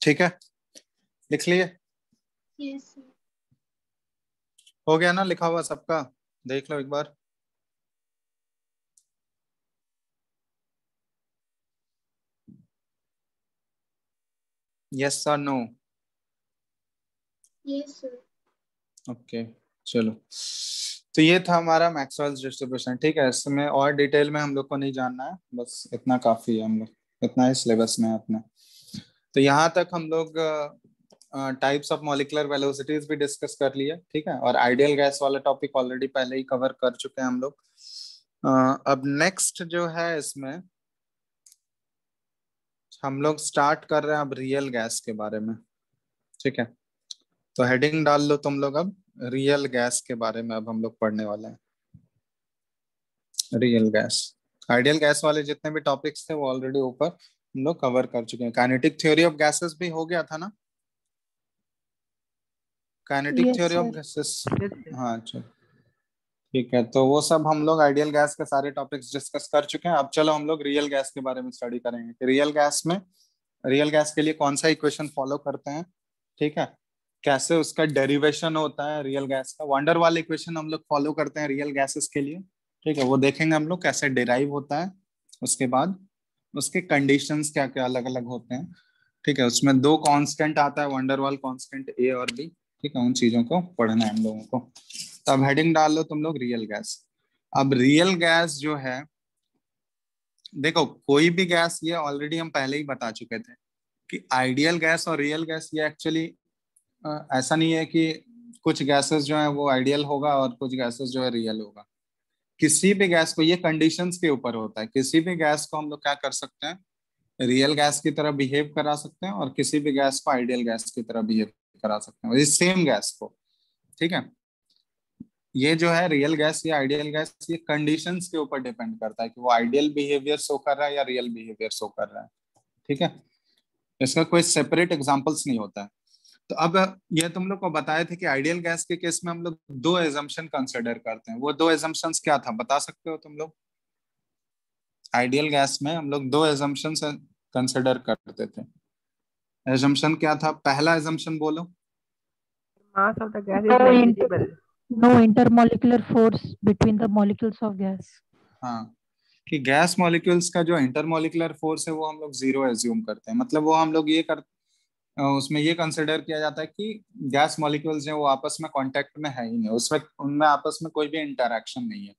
ठीक है, लिख लिए? यस। हो गया ना लिखा हुआ सबका? देख लो एक बार। यस और नो? Yes sir. ओके, चलो। तो ये था हमारा मैक्सवेल्स डिस्ट्रीब्यूशन, ठीक है। इसमें और डिटेल में हम लोग को नहीं जानना है, बस इतना काफी है, हम लोग इतना ही सिलेबस में है अपने। तो यहाँ तक हम लोग टाइप्स ऑफ मॉलिक्यूलर वेलोसिटीज भी डिस्कस कर लिए, ठीक है। और आइडियल गैस वाला टॉपिक ऑलरेडी पहले ही कवर कर चुके हैं हम लोग। अब नेक्स्ट जो है इसमें हम लोग स्टार्ट कर रहे हैं अब रियल गैस के बारे में। ठीक है, तो हेडिंग डाल लो तुम लोग, अब रियल गैस के बारे में अब हम लोग पढ़ने वाले हैं। रियल गैस, आइडियल गैस वाले जितने भी टॉपिक्स थे वो ऑलरेडी ऊपर हम लोग कवर कर चुके हैं। काइनेटिक थ्योरी ऑफ गैसेस भी हो गया था ना, kinetic Yes, theory of sir. Gases. Yes, sir. हाँ चलो ठीक है, तो वो सब हम लोग आइडियल गैस के सारे टॉपिक्स डिस्कस कर चुके हैं। अब चलो हम लोग रियल गैस के बारे में स्टडी करेंगे कि रियल गैस में, रियल गैस के लिए कौन सा इक्वेशन फॉलो करते हैं। ठीक है, कैसे उसका डेरिवेशन होता है रियल गैस का। वंडर वाल इक्वेशन हम लोग फॉलो करते हैं रियल गैसेस के लिए। ठीक है, वो देखेंगे हम लोग कैसे डिराइव होता है। उसके बाद उसके कंडीशंस क्या क्या अलग अलग होते हैं। ठीक है, उसमें दो कांस्टेंट आता है, वंडर वाल कांस्टेंट ए और बी। ठीक है, उन चीजों को पढ़ना है हम लोगों को। तो अब हेडिंग डाल लो तुम लोग रियल गैस। अब रियल गैस जो है, देखो कोई भी गैस, ये ऑलरेडी हम पहले ही बता चुके थे कि आइडियल गैस और रियल गैस ये एक्चुअली ऐसा नहीं है कि कुछ गैसेस जो है वो आइडियल होगा और कुछ गैसेस जो है रियल होगा। किसी भी गैस को, ये कंडीशंस के ऊपर होता है, किसी भी गैस को हम लोग क्या कर सकते हैं, रियल गैस की तरह बिहेव करा सकते हैं और किसी भी गैस को आइडियल गैस की तरह बिहेव करा सकते हैं, इस सेम गैस को। ठीक है, ये जो है रियल गैस या आइडियल गैस, ये कंडीशंस के ऊपर डिपेंड करता है कि वो आइडियल बिहेवियर शो कर रहा है या रियल बिहेवियर शो कर रहा है। ठीक है, इसका कोई सेपरेट एग्जांपल्स नहीं होता है। तो अब ये तुम लोग को बताए थे कि आइडियल गैस के केस में हम लोग दो एजम्पशन कंसिडर करते हैं। वो दो एजम्पशंस क्या था, बता सकते हो तुम लोग? आइडियल गैस में हम लोग दो एजम्पशंस कंसिडर करते थे। एजम्पशन क्या था, पहला एजम्पशन बोलो। Mass of the gas is No negligible. no intermolecular force between the molecules of gas. हाँ, कि गैस मॉलिक्यूल्स का जो इंटरमोलिकुलर फोर्स है वो हम लोग जीरो एज्यूम करते हैं। मतलब वो हम लोग ये कर, उसमें ये कंसिडर किया जाता है कि गैस मॉलिक्यूल्स जो वो आपस में कांटेक्ट में है ही नहीं, उसमें उनमें आपस में कोई भी इंटरैक्शन नहीं है।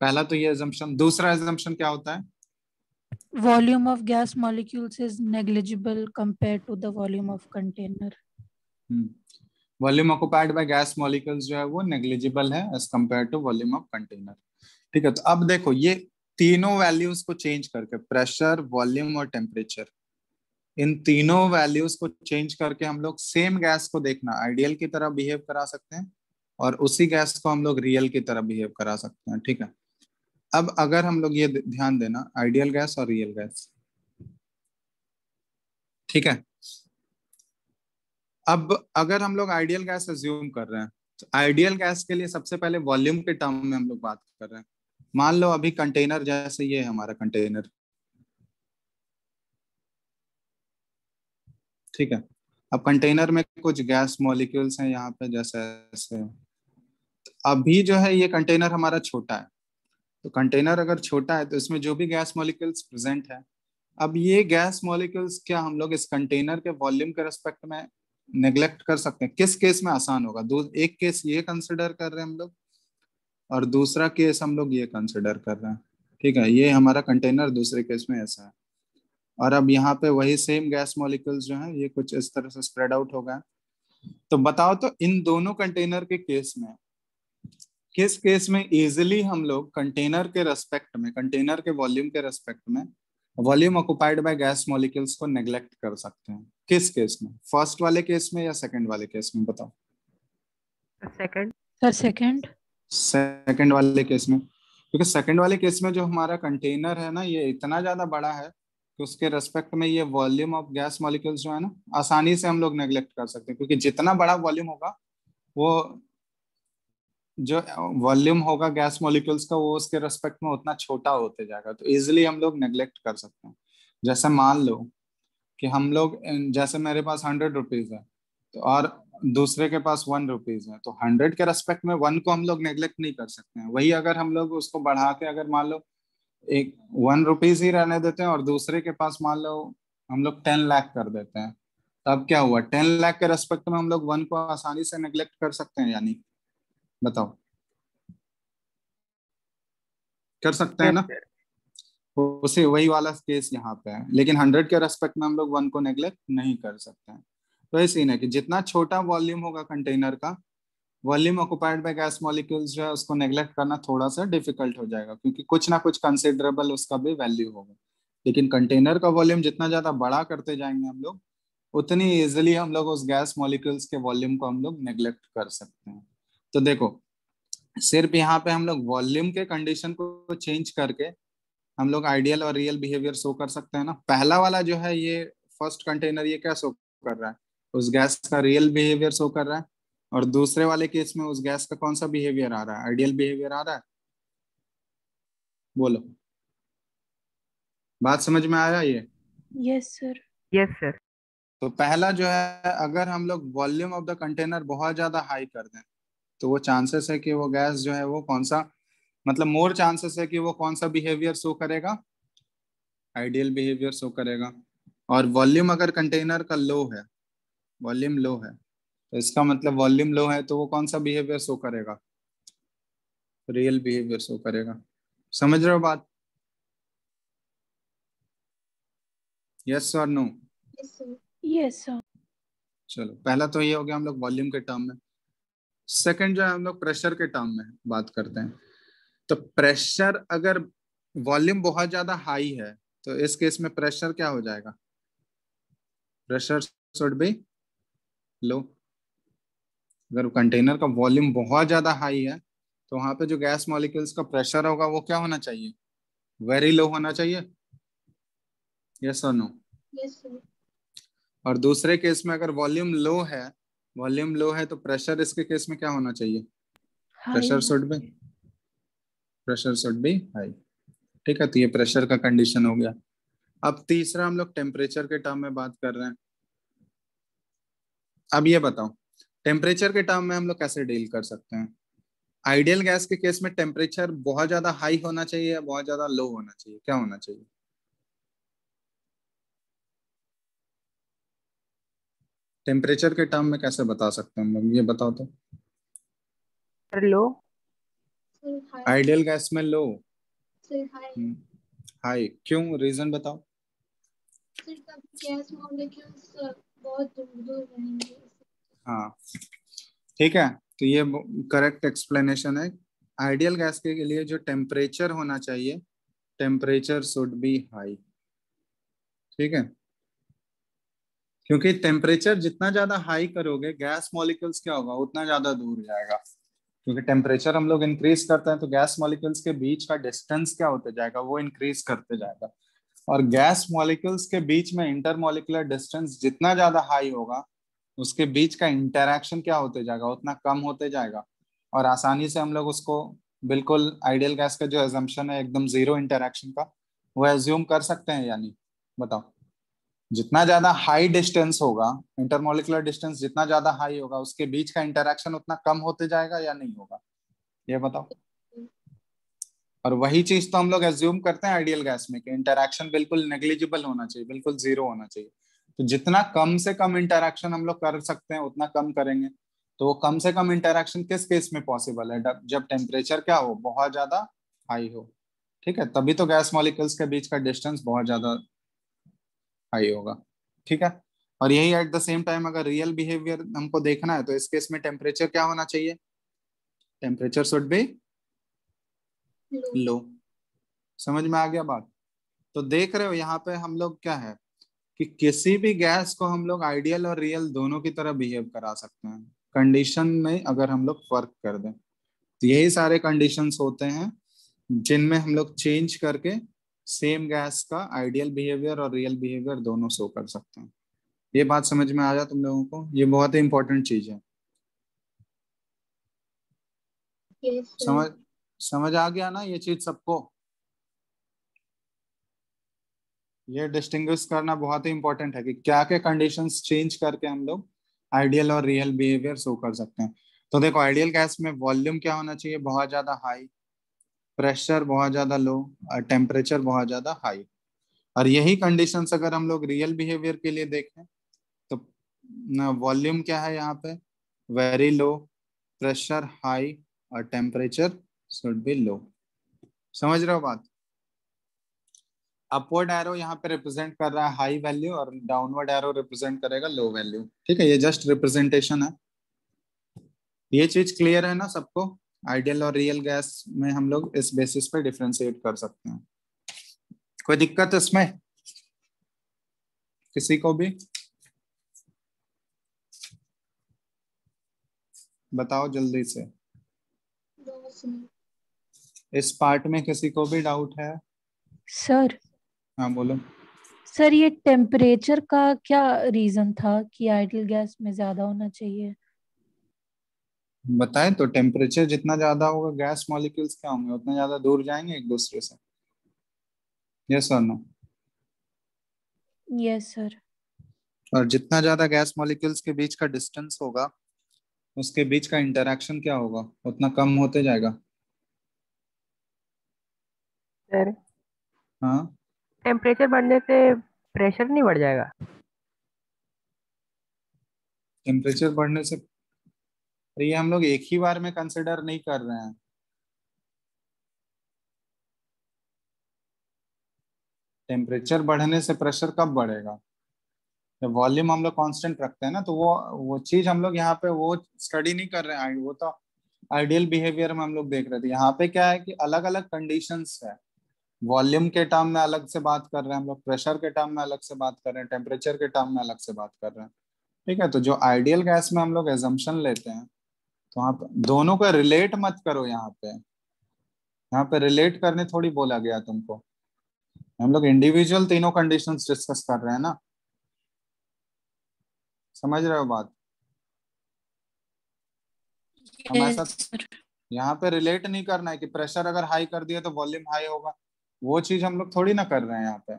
पहला तो ये एजम्पशन। दूसरा एजम्पशन क्या होता है? Volume of gas molecules is negligible compared to the volume of container. Volume occupied by gas molecules जो है वो नेग्लिजिबल है as compare to volume of container. ठीक है, तो अब देखो ये तीनों वैल्यूज को चेंज करके, प्रेशर, वॉल्यूम और टेम्परेचर, इन तीनों वैल्यूज को चेंज करके हम लोग सेम गैस को देखना आइडियल की तरह बिहेव करा सकते हैं और उसी गैस को हम लोग रियल की तरह बिहेव करा सकते हैं। ठीक है, अब अगर हम लोग ये ध्यान देना, आइडियल गैस और रियल गैस। ठीक है, अब अगर हम लोग आइडियल गैस अज्यूम कर रहे हैं तो आइडियल गैस के लिए सबसे पहले वॉल्यूम के टर्म में हम लोग बात कर रहे हैं। मान लो अभी कंटेनर, जैसे ये है हमारा कंटेनर। ठीक है, अब कंटेनर में कुछ गैस मॉलिक्यूल्स हैं यहाँ पे जैसे ऐसे। अभी जो है ये कंटेनर हमारा छोटा है, तो कंटेनर अगर छोटा है तो इसमें जो भी गैस मॉलिक्यूल्स प्रेजेंट है, अब ये गैस मॉलिक्यूल्स क्या हम लोग इस कंटेनर के वॉल्यूम के रेस्पेक्ट में नेग्लेक्ट कर सकते हैं? किस केस में आसान होगा? एक केस ये कंसिडर कर रहे हैं हम लोग और दूसरा केस हम लोग ये कंसिडर कर रहे हैं। ठीक है, ये हमारा कंटेनर दूसरे केस में ऐसा है और अब यहाँ पे वही सेम गैस मॉलिक्यूल्स जो है ये कुछ इस तरह से स्प्रेड आउट हो गया। तो बताओ तो इन दोनों कंटेनर के केस में किस केस में इजिली हम लोग कंटेनर के रेस्पेक्ट में, कंटेनर के वॉल्यूम के रेस्पेक्ट में volume occupied by gas molecules को नेग्लेक्ट कर सकते हैं? किस केस में, फर्स्ट वाले केस में या सेकंड वाले केस में? बताओ। Second. Sir, second. सेकंड वाले केस में, क्योंकि सेकंड वाले केस में जो हमारा कंटेनर है ना ये इतना ज्यादा बड़ा है कि उसके रेस्पेक्ट में ये वॉल्यूम ऑफ गैस मॉलिक्यूल्स जो है ना आसानी से हम लोग नेग्लेक्ट कर सकते हैं, क्योंकि जितना बड़ा वॉल्यूम होगा वो जो वॉल्यूम होगा गैस मॉलिक्यूल्स का वो उसके रेस्पेक्ट में उतना छोटा होते जाएगा, तो इजिली हम लोग नेग्लेक्ट कर सकते हैं। जैसे मान लो कि हम लोग, जैसे मेरे पास 100 रुपीज है तो और दूसरे के पास 1 रुपीज है, तो 100 के रेस्पेक्ट में 1 को हम लोग नेग्लेक्ट नहीं कर सकते हैं। वही अगर हम लोग उसको बढ़ा के, अगर मान लो एक 1 रुपीज ही रहने देते हैं और दूसरे के पास मान लो हम लोग 10 लाख कर देते हैं, तब क्या हुआ? 10 लाख के रेस्पेक्ट में हम लोग 1 को आसानी से नेग्लेक्ट कर सकते हैं या नहीं? बताओ, कर सकते हैं Yes, ना? sir. उसे वही वाला केस यहाँ पे है, लेकिन 100 के रेस्पेक्ट में हम लोग 1 को नेग्लेक्ट नहीं कर सकते हैं। तो ये सीन है कि जितना छोटा वॉल्यूम होगा कंटेनर का volume occupied by gas molecules जो है उसको नेग्लेक्ट करना थोड़ा सा डिफिकल्ट हो जाएगा, क्योंकि कुछ ना कुछ कंसिडरेबल उसका भी वैल्यू होगा। लेकिन कंटेनर का वॉल्यूम जितना ज्यादा बड़ा करते जाएंगे हम लोग, उतनी इजिली हम लोग उस गैस मॉलिक्यूल्स के वॉल्यूम को हम लोग नेग्लेक्ट कर सकते हैं। तो देखो, सिर्फ यहाँ पे हम लोग वॉल्यूम के कंडीशन को चेंज करके हम लोग आइडियल और रियल बिहेवियर शो कर सकते हैं ना। पहला वाला जो है ये फर्स्ट कंटेनर, ये क्या शो कर रहा है? उस गैस का रियल बिहेवियर शो कर रहा है। और दूसरे वाले केस में उस गैस का कौन सा बिहेवियर आ रहा है? आइडियल बिहेवियर आ रहा है। बोलो, बात समझ में आया ये? Yes sir. Yes sir. तो पहला जो है, अगर हम लोग वॉल्यूम ऑफ द कंटेनर बहुत ज्यादा हाई कर दें तो वो चांसेस है कि वो गैस जो है वो कौन सा, मतलब मोर चांसेस है कि वो कौन सा बिहेवियर शो करेगा? आइडियल बिहेवियर शो करेगा। और वॉल्यूम अगर कंटेनर का लो है, वॉल्यूम लो है, तो इसका मतलब वॉल्यूम लो है तो वो कौन सा बिहेवियर शो करेगा? रियल बिहेवियर शो करेगा। समझ रहे हो बात? यस और नो? Yes sir. चलो, पहला तो ये हो गया हम लोग वॉल्यूम के टर्म में। सेकंड जो है हम लोग प्रेशर के टर्म में बात करते हैं। तो प्रेशर, अगर वॉल्यूम बहुत ज्यादा हाई है तो इस केस में प्रेशर क्या हो जाएगा? प्रेशर शुड बी लो। अगर कंटेनर का वॉल्यूम बहुत ज्यादा हाई है तो वहां पे जो गैस मॉलिक्यूल्स का प्रेशर होगा वो क्या होना चाहिए? वेरी लो होना चाहिए। यस और नो? और दूसरे केस में अगर वॉल्यूम लो है, वॉल्यूम लो है तो प्रेशर इसके केस में क्या होना चाहिए? High. Pressure should be, pressure should be high. ठीक है, तो ये प्रेशर का कंडीशन हो गया। अब तीसरा हम लोग टेम्परेचर के टर्म में बात कर रहे हैं। अब ये बताओ, टेम्परेचर के टर्म में हम लोग कैसे डील कर सकते हैं? आइडियल गैस के केस में टेम्परेचर बहुत ज्यादा हाई होना चाहिए या बहुत ज्यादा लो होना चाहिए? क्या होना चाहिए? टेम्परेचर के टर्म में कैसे बता सकते हैं हम लोग, ये बताओ तो। सर लो। आइडियल गैस में लो, हाई क्यों? रीजन बताओ। गैस मॉलिक्यूल्स बहुत दूर दूर रहेंगे। हाँ, ठीक है, तो ये करेक्ट एक्सप्लेनेशन है। आइडियल गैस के लिए जो टेम्परेचर होना चाहिए, टेम्परेचर शुड बी हाई। ठीक है, क्योंकि टेम्परेचर जितना ज्यादा हाई करोगे गैस मॉलिक्यूल्स क्या होगा, उतना ज्यादा दूर जाएगा। क्योंकि टेम्परेचर हम लोग इंक्रीज करते हैं तो गैस मॉलिक्यूल्स के बीच का डिस्टेंस क्या होते जाएगा, वो इंक्रीज करते जाएगा। और गैस मॉलिक्यूल्स के बीच में इंटरमॉलिक्यूलर डिस्टेंस जितना ज्यादा हाई होगा, उसके बीच का इंटरैक्शन क्या होते जाएगा, उतना कम होते जाएगा। और आसानी से हम लोग उसको बिल्कुल आइडियल गैस का जो एजम्पशन है एकदम जीरो इंटरैक्शन का, वो एज्यूम कर सकते हैं या नहीं? बताओ। जितना ज्यादा हाई डिस्टेंस होगा, इंटरमोलिकुलर डिस्टेंस जितना ज्यादा हाई होगा, उसके बीच का इंटरैक्शन उतना कम होते जाएगा या नहीं होगा? ये बताओ। और वही चीज तो हम लोग एज्यूम करते हैं आइडियल गैस में कि इंटरैक्शन बिल्कुल नेग्लिजिबल होना चाहिए, बिल्कुल जीरो होना चाहिए। तो जितना कम से कम इंटरैक्शन हम लोग कर सकते हैं उतना कम करेंगे। तो वो कम से कम इंटरैक्शन किस केस में पॉसिबल है? जब टेम्परेचर क्या हो, बहुत ज्यादा हाई हो। ठीक है, तभी तो गैस मॉलिक्यूल्स के बीच का डिस्टेंस बहुत ज्यादा हाई होगा। ठीक है, और यही एट द सेम टाइम अगर रियल बिहेवियर हमको देखना है तो इस केस में टेम्परेचर क्या होना चाहिए? टेम्परेचर शुड बी लो। समझ में आ गया बात? तो देख रहे हो यहाँ पे हम लोग क्या है कि किसी भी गैस को हम लोग आइडियल और रियल दोनों की तरह बिहेव करा सकते हैं, कंडीशन में अगर हम लोग फर्क कर दें। तो यही सारे कंडीशंस होते हैं जिनमें हम लोग चेंज करके सेम गैस का आइडियल बिहेवियर और रियल बिहेवियर दोनों शो कर सकते हैं। ये बात समझ में आया तुम लोगों को? ये बहुत ही इंपॉर्टेंट चीज है। समझ समझ आ गया ना ये चीज सबको? ये डिस्टिंग्विश करना बहुत ही इंपॉर्टेंट है कि क्या क्या कंडीशंस चेंज करके हम लोग आइडियल और रियल बिहेवियर शो कर सकते हैं। तो देखो, आइडियल गैस में वॉल्यूम क्या होना चाहिए? बहुत ज्यादा हाई। प्रेशर बहुत ज्यादा लो। और टेम्परेचर बहुत ज्यादा हाई। और यही कंडीशंस अगर हम लोग रियल बिहेवियर के लिए देखें तो वॉल्यूम क्या है यहाँ पे? Very low. Pressure high. और टेम्परेचर शुड बी लो। समझ रहे हो बात? अपवर्ड एरो यहाँ पे रिप्रेजेंट कर रहा है हाई वैल्यू और डाउनवर्ड एरो रिप्रेजेंट करेगा लो वैल्यू। ठीक है, ये जस्ट रिप्रेजेंटेशन है। ये चीज क्लियर है ना सबको? आइडियल और रियल गैस में हम लोग इस बेसिस पे डिफरेंशिएट कर सकते हैं। कोई दिक्कत इसमें किसी को भी? बताओ जल्दी से। इस पार्ट में किसी को भी डाउट है? सर हाँ बोलो। सर ये टेम्परेचर का क्या रीजन था कि आइडियल गैस में ज्यादा होना चाहिए? बताएं तो, टेम्परेचर जितना ज्यादा होगा गैस मॉलिक्यूल्स क्या होंगे, उतना ज्यादा दूर जाएंगे एक दूसरे से। यस और नो? Yes sir. और जितना ज्यादा गैस मॉलिक्यूल्स के बीच का डिस्टेंस होगा, उसके बीच का इंटरेक्शन क्या होगा, उतना कम होते जाएगा। सर हाँ, टेम्परेचर बढ़ने से प्रेशर नहीं बढ़ जाएगा? टेम्परेचर बढ़ने से? तो ये हम लोग एक ही बार में कंसिडर नहीं कर रहे हैं। टेम्परेचर बढ़ने से प्रेशर कब बढ़ेगा? जब वॉल्यूम हम लोग कांस्टेंट रखते हैं ना, तो वो चीज हम लोग यहाँ पे वो स्टडी नहीं कर रहे हैं। वो तो आइडियल बिहेवियर में हम लोग देख रहे थे। यहाँ पे क्या है कि अलग अलग कंडीशंस है। वॉल्यूम के टर्म में अलग से बात कर रहे हैं हम लोग, प्रेशर के टर्म में अलग से बात कर रहे हैं, टेम्परेचर के टर्म में अलग से बात कर रहे हैं। ठीक है, तो जो आइडियल गैस में हम लोग एजम्पशन लेते हैं, तो वहाँ पे दोनों को रिलेट मत करो। यहाँ पे रिलेट करने थोड़ी बोला गया तुमको। हम लोग इंडिविजुअल तीनों कंडीशंस डिस्कस कर रहे हैं ना। समझ रहे हो बात? हम ऐसा यस सर। यहाँ पे रिलेट नहीं करना है कि प्रेशर अगर हाई कर दिया तो वॉल्यूम हाई होगा। वो चीज हम लोग थोड़ी ना कर रहे हैं यहाँ पे।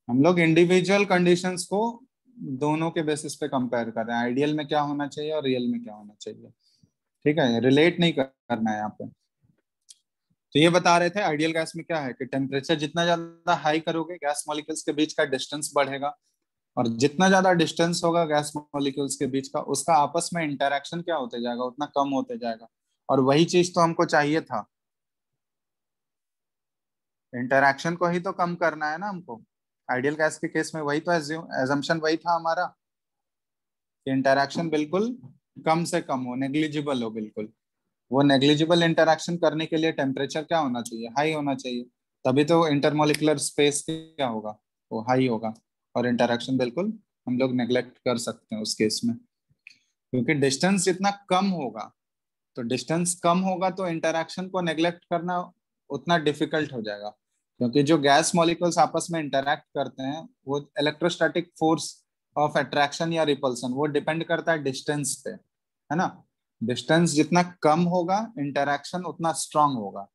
हम लोग इंडिविजुअल कंडीशंस को दोनों के बेसिस पे कंपेयर कर रहे हैं, आइडियल में क्या होना चाहिए और रियल में क्या होना चाहिए। ठीक है, रिलेट नहीं करना है यहाँ पे। तो ये बता रहे थे आइडियल गैस में क्या है कि टेम्परेचर जितना ज्यादा हाई करोगे, गैस मॉलिक्यूल्स के बीच का डिस्टेंस बढ़ेगा, और जितना ज्यादा डिस्टेंस होगा गैस मॉलिक्यूल्स के बीच का, उसका आपस में इंटरेक्शन क्या होते जाएगा, उतना कम होते जाएगा। और वही चीज तो हमको चाहिए था, इंटरेक्शन को ही तो कम करना है ना हमको। आइडियल गैस के केस में वही तो एजम्पशन वही था हमारा कि इंटरेक्शन बिल्कुल कम से कम हो, नेग्लिजिबल हो बिल्कुल। वो नेग्लिजिबल इंटरेक्शन करने के लिए टेम्परेचर क्या होना चाहिए, हाई होना चाहिए। तभी तो इंटरमोलिकुलर स्पेस क्या होगा, वो हाई होगा। और इंटरेक्शन बिल्कुल हम लोग नेग्लेक्ट कर सकते हैं उस केस में, क्योंकि डिस्टेंस जितना कम होगा, तो डिस्टेंस कम होगा तो इंटरेक्शन को नेग्लेक्ट करना उतना डिफिकल्ट हो जाएगा। क्योंकि जो गैस मॉलिक्यूल्स आपस में इंटरैक्ट करते हैं, वो इलेक्ट्रोस्टैटिक फोर्स ऑफ अट्रैक्शन या रिपल्सन, वो डिपेंड करता है डिस्टेंस पे, है ना। डिस्टेंस जितना कम होगा इंटरैक्शन उतना स्ट्रांग होगा,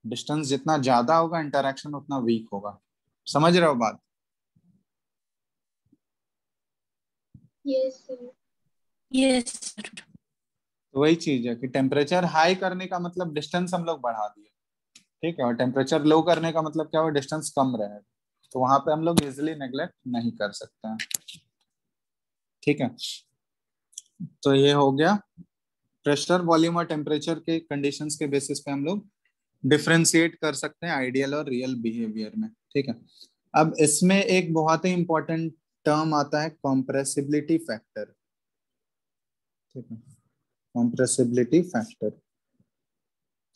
डिस्टेंस जितना ज्यादा होगा इंटरैक्शन उतना वीक होगा। समझ रहे हो बात? Yes sir. Yes sir. तो वही चीज है कि टेम्परेचर हाई करने का मतलब डिस्टेंस हम लोग बढ़ा दिए। ठीक है, और टेम्परेचर लो करने का मतलब क्या हुआ, डिस्टेंस कम रहेगा। तो वहां पे हम लोग इजिली नेग्लेक्ट नहीं कर सकते हैं। ठीक है, तो ये हो गया प्रेशर, वॉल्यूम और टेम्परेचर के कंडीशंस के बेसिस पे हम लोग डिफरेंशिएट कर सकते हैं आइडियल और रियल बिहेवियर में। ठीक है, अब इसमें एक बहुत ही इंपॉर्टेंट टर्म आता है, कॉम्प्रेसिबिलिटी फैक्टर। ठीक है, कॉम्प्रेसिबिलिटी फैक्टर।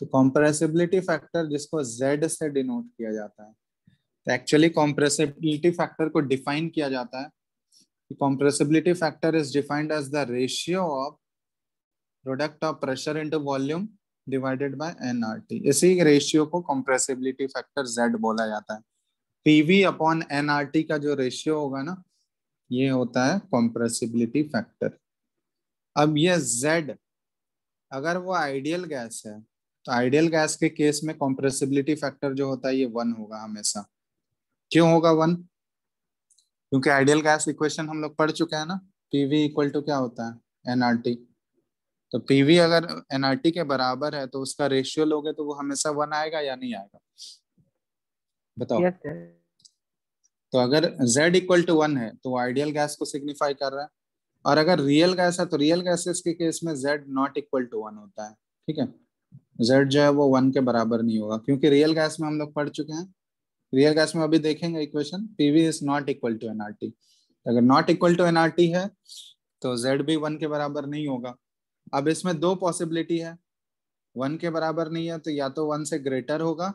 तो कॉम्प्रेसिबिलिटी फैक्टर जिसको Z से डिनोट किया जाता है, तो एक्चुअली कॉम्प्रेसिबिलिटी फैक्टर को डिफाइन किया जाता है कि compressibility factor is defined as the ratio of product of pressure into volume divided by nRT। इसी रेशियो को कॉम्प्रेसिबिलिटी फैक्टर Z बोला जाता है। PV अपॉन nRT का जो रेशियो होगा ना, ये होता है कॉम्प्रेसिबिलिटी फैक्टर। अब ये Z अगर वो आइडियल गैस है, तो आइडियल गैस के केस में कॉम्प्रेसिबिलिटी फैक्टर जो होता है ये 1 होगा हमेशा। क्यों होगा 1? क्योंकि आइडियल गैस इक्वेशन हम लोग पढ़ चुके हैं ना, पीवी इक्वल टू क्या होता है, एनआरटी। तो पीवी अगर एनआरटी के बराबर है तो उसका रेशियो लोगे तो वो हमेशा 1 आएगा या नहीं आएगा, बताओ। Yes sir. तो अगर Z इक्वल टू 1 है तो वो आइडियल गैस को सिग्निफाई कर रहा है। और अगर रियल गैस है तो रियल गैसेस के केस में Z नॉट इक्वल टू 1 होता है। ठीक है, Z जो है वो 1 के बराबर नहीं होगा, क्योंकि रियल गैस में हम लोग पढ़ चुके हैं, रियल गैस में अभी देखेंगे equation, PV is not equal to NRT. अगर नॉट इक्वल टू एनआरटी है तो जेड भी 1 के बराबर नहीं होगा। अब इसमें दो पॉसिबिलिटी है, 1 के बराबर नहीं है तो या तो 1 से ग्रेटर होगा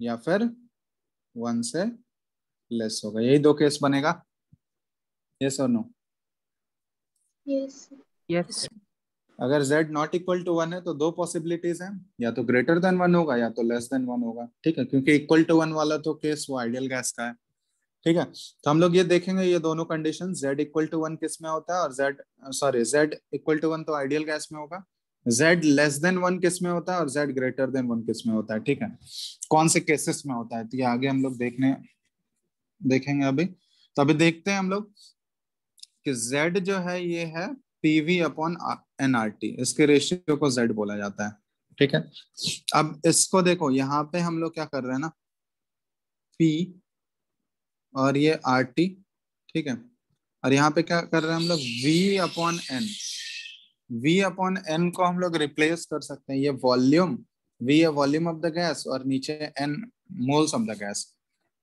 या फिर 1 से लेस होगा, यही दो केस बनेगा। यस और नो? Yes. Yes sir. अगर z नॉट इक्वल टू 1 है तो दो पॉसिबिलिटीज हैं, या तो ग्रेटर देन 1 होगा या तो लेस देन 1 होगा। ठीक है, क्योंकि इक्वल टू 1 वाला तो केस वो आइडियल गैस का है। ठीक है, तो हम लोग ये देखेंगे ये दोनों कंडीशन, z इक्वल टू 1 किस में होता है और z इक्वल टू 1 तो आइडियल गैस में होगा, z लेस देन 1 किस में होता है और z ग्रेटर देन 1 किस में होता है। ठीक है, कौन से केसेस में होता है तो ये आगे हम लोग देखेंगे अभी। तो अभी देखते हैं हम लोग कि z जो है ये है पीवी अपॉन एनआरटी, इसके रेशियो को z बोला जाता है। ठीक है, अब इसको देखो यहाँ पे हम लोग क्या कर रहे हैं ना, P और ये RT। ठीक है, और यहाँ पे क्या कर रहे हैं हम लोग, V अपॉन एन को हम लोग रिप्लेस कर सकते हैं, ये वॉल्यूम, V है वॉल्यूम ऑफ द गैस और नीचे N moles of the gas,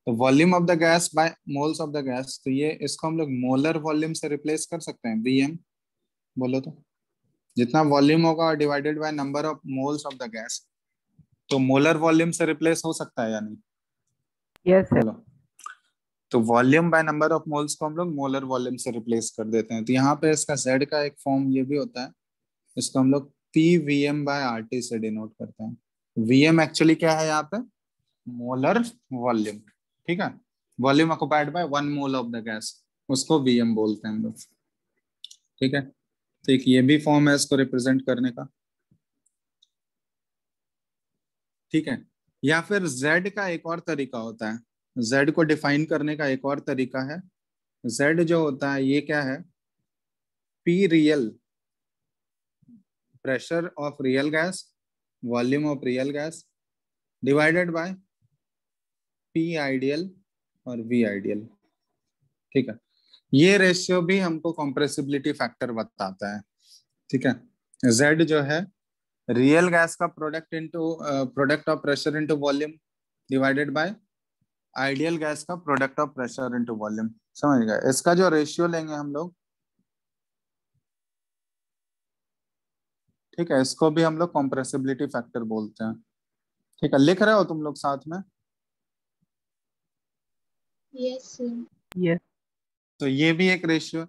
तो volume of the gas by moles of the gas, तो ये इसको हम लोग मोलर वॉल्यूम से रिप्लेस कर सकते हैं, Vm बोलो तो, जितना वॉल्यूम होगा divided by number of moles of the gas, तो मोलर वॉल्यूम से रिप्लेस हो सकता है या नहीं? Yes sir. बोलो। तो volume by number of moles को हम लोग मोलर वॉल्यूम से रिप्लेस कर देते हैं, तो यहाँ पे इसका z का एक फॉर्म ये भी होता है, इसको हम लोग PVm बाय RT से डिनोट करते हैं। Vm एक्चुअली क्या है यहाँ पे, मोलर वॉल्यूम। ठीक है, volume occupied bye 1 mole of the gas, उसको Vm बोलते हैं हम लोग। ठीक है, तो एक ये भी फॉर्म है इसको रिप्रेजेंट करने का। ठीक है, या फिर z का एक और तरीका होता है, z को डिफाइन करने का एक और तरीका है, z जो होता है ये क्या है, P real, pressure of real gas, volume of real gas divided by P ideal और V आइडियल। ठीक है, ये रेशियो भी हमको कॉम्प्रेसिबिलिटी फैक्टर बताता है। ठीक है, z जो है रियल गैस का product of pressure into volume divided by ideal gas का product of pressure into volume. समझ गए, इसका जो रेशियो लेंगे हम लोग, ठीक है, इसको भी हम लोग कॉम्प्रेसिबिलिटी फैक्टर बोलते हैं। ठीक है, लिख रहे हो तुम लोग साथ में? Yes, sir. यस। तो ये भी एक रेशियो,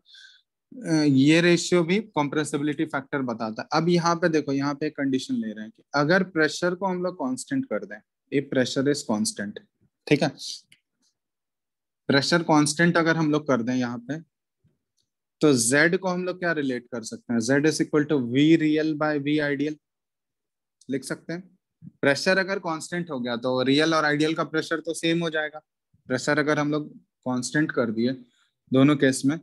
ये रेशियो भी कॉम्प्रेसिबिलिटी फैक्टर बताता है। अब यहाँ पे देखो, यहाँ पे एक कंडीशन ले रहे हैं कि अगर प्रेशर को हम लोग कांस्टेंट कर दें, ये प्रेशर इज कांस्टेंट। ठीक है, प्रेशर कांस्टेंट अगर हम लोग कर दें यहाँ पे, तो z को हम लोग क्या रिलेट कर सकते हैं, z is equal to V real by V ideal लिख सकते हैं। प्रेशर अगर कांस्टेंट हो गया तो रियल और आइडियल का प्रेशर तो सेम हो जाएगा। प्रेशर अगर हम लोग कांस्टेंट कर दिए दोनों केस में,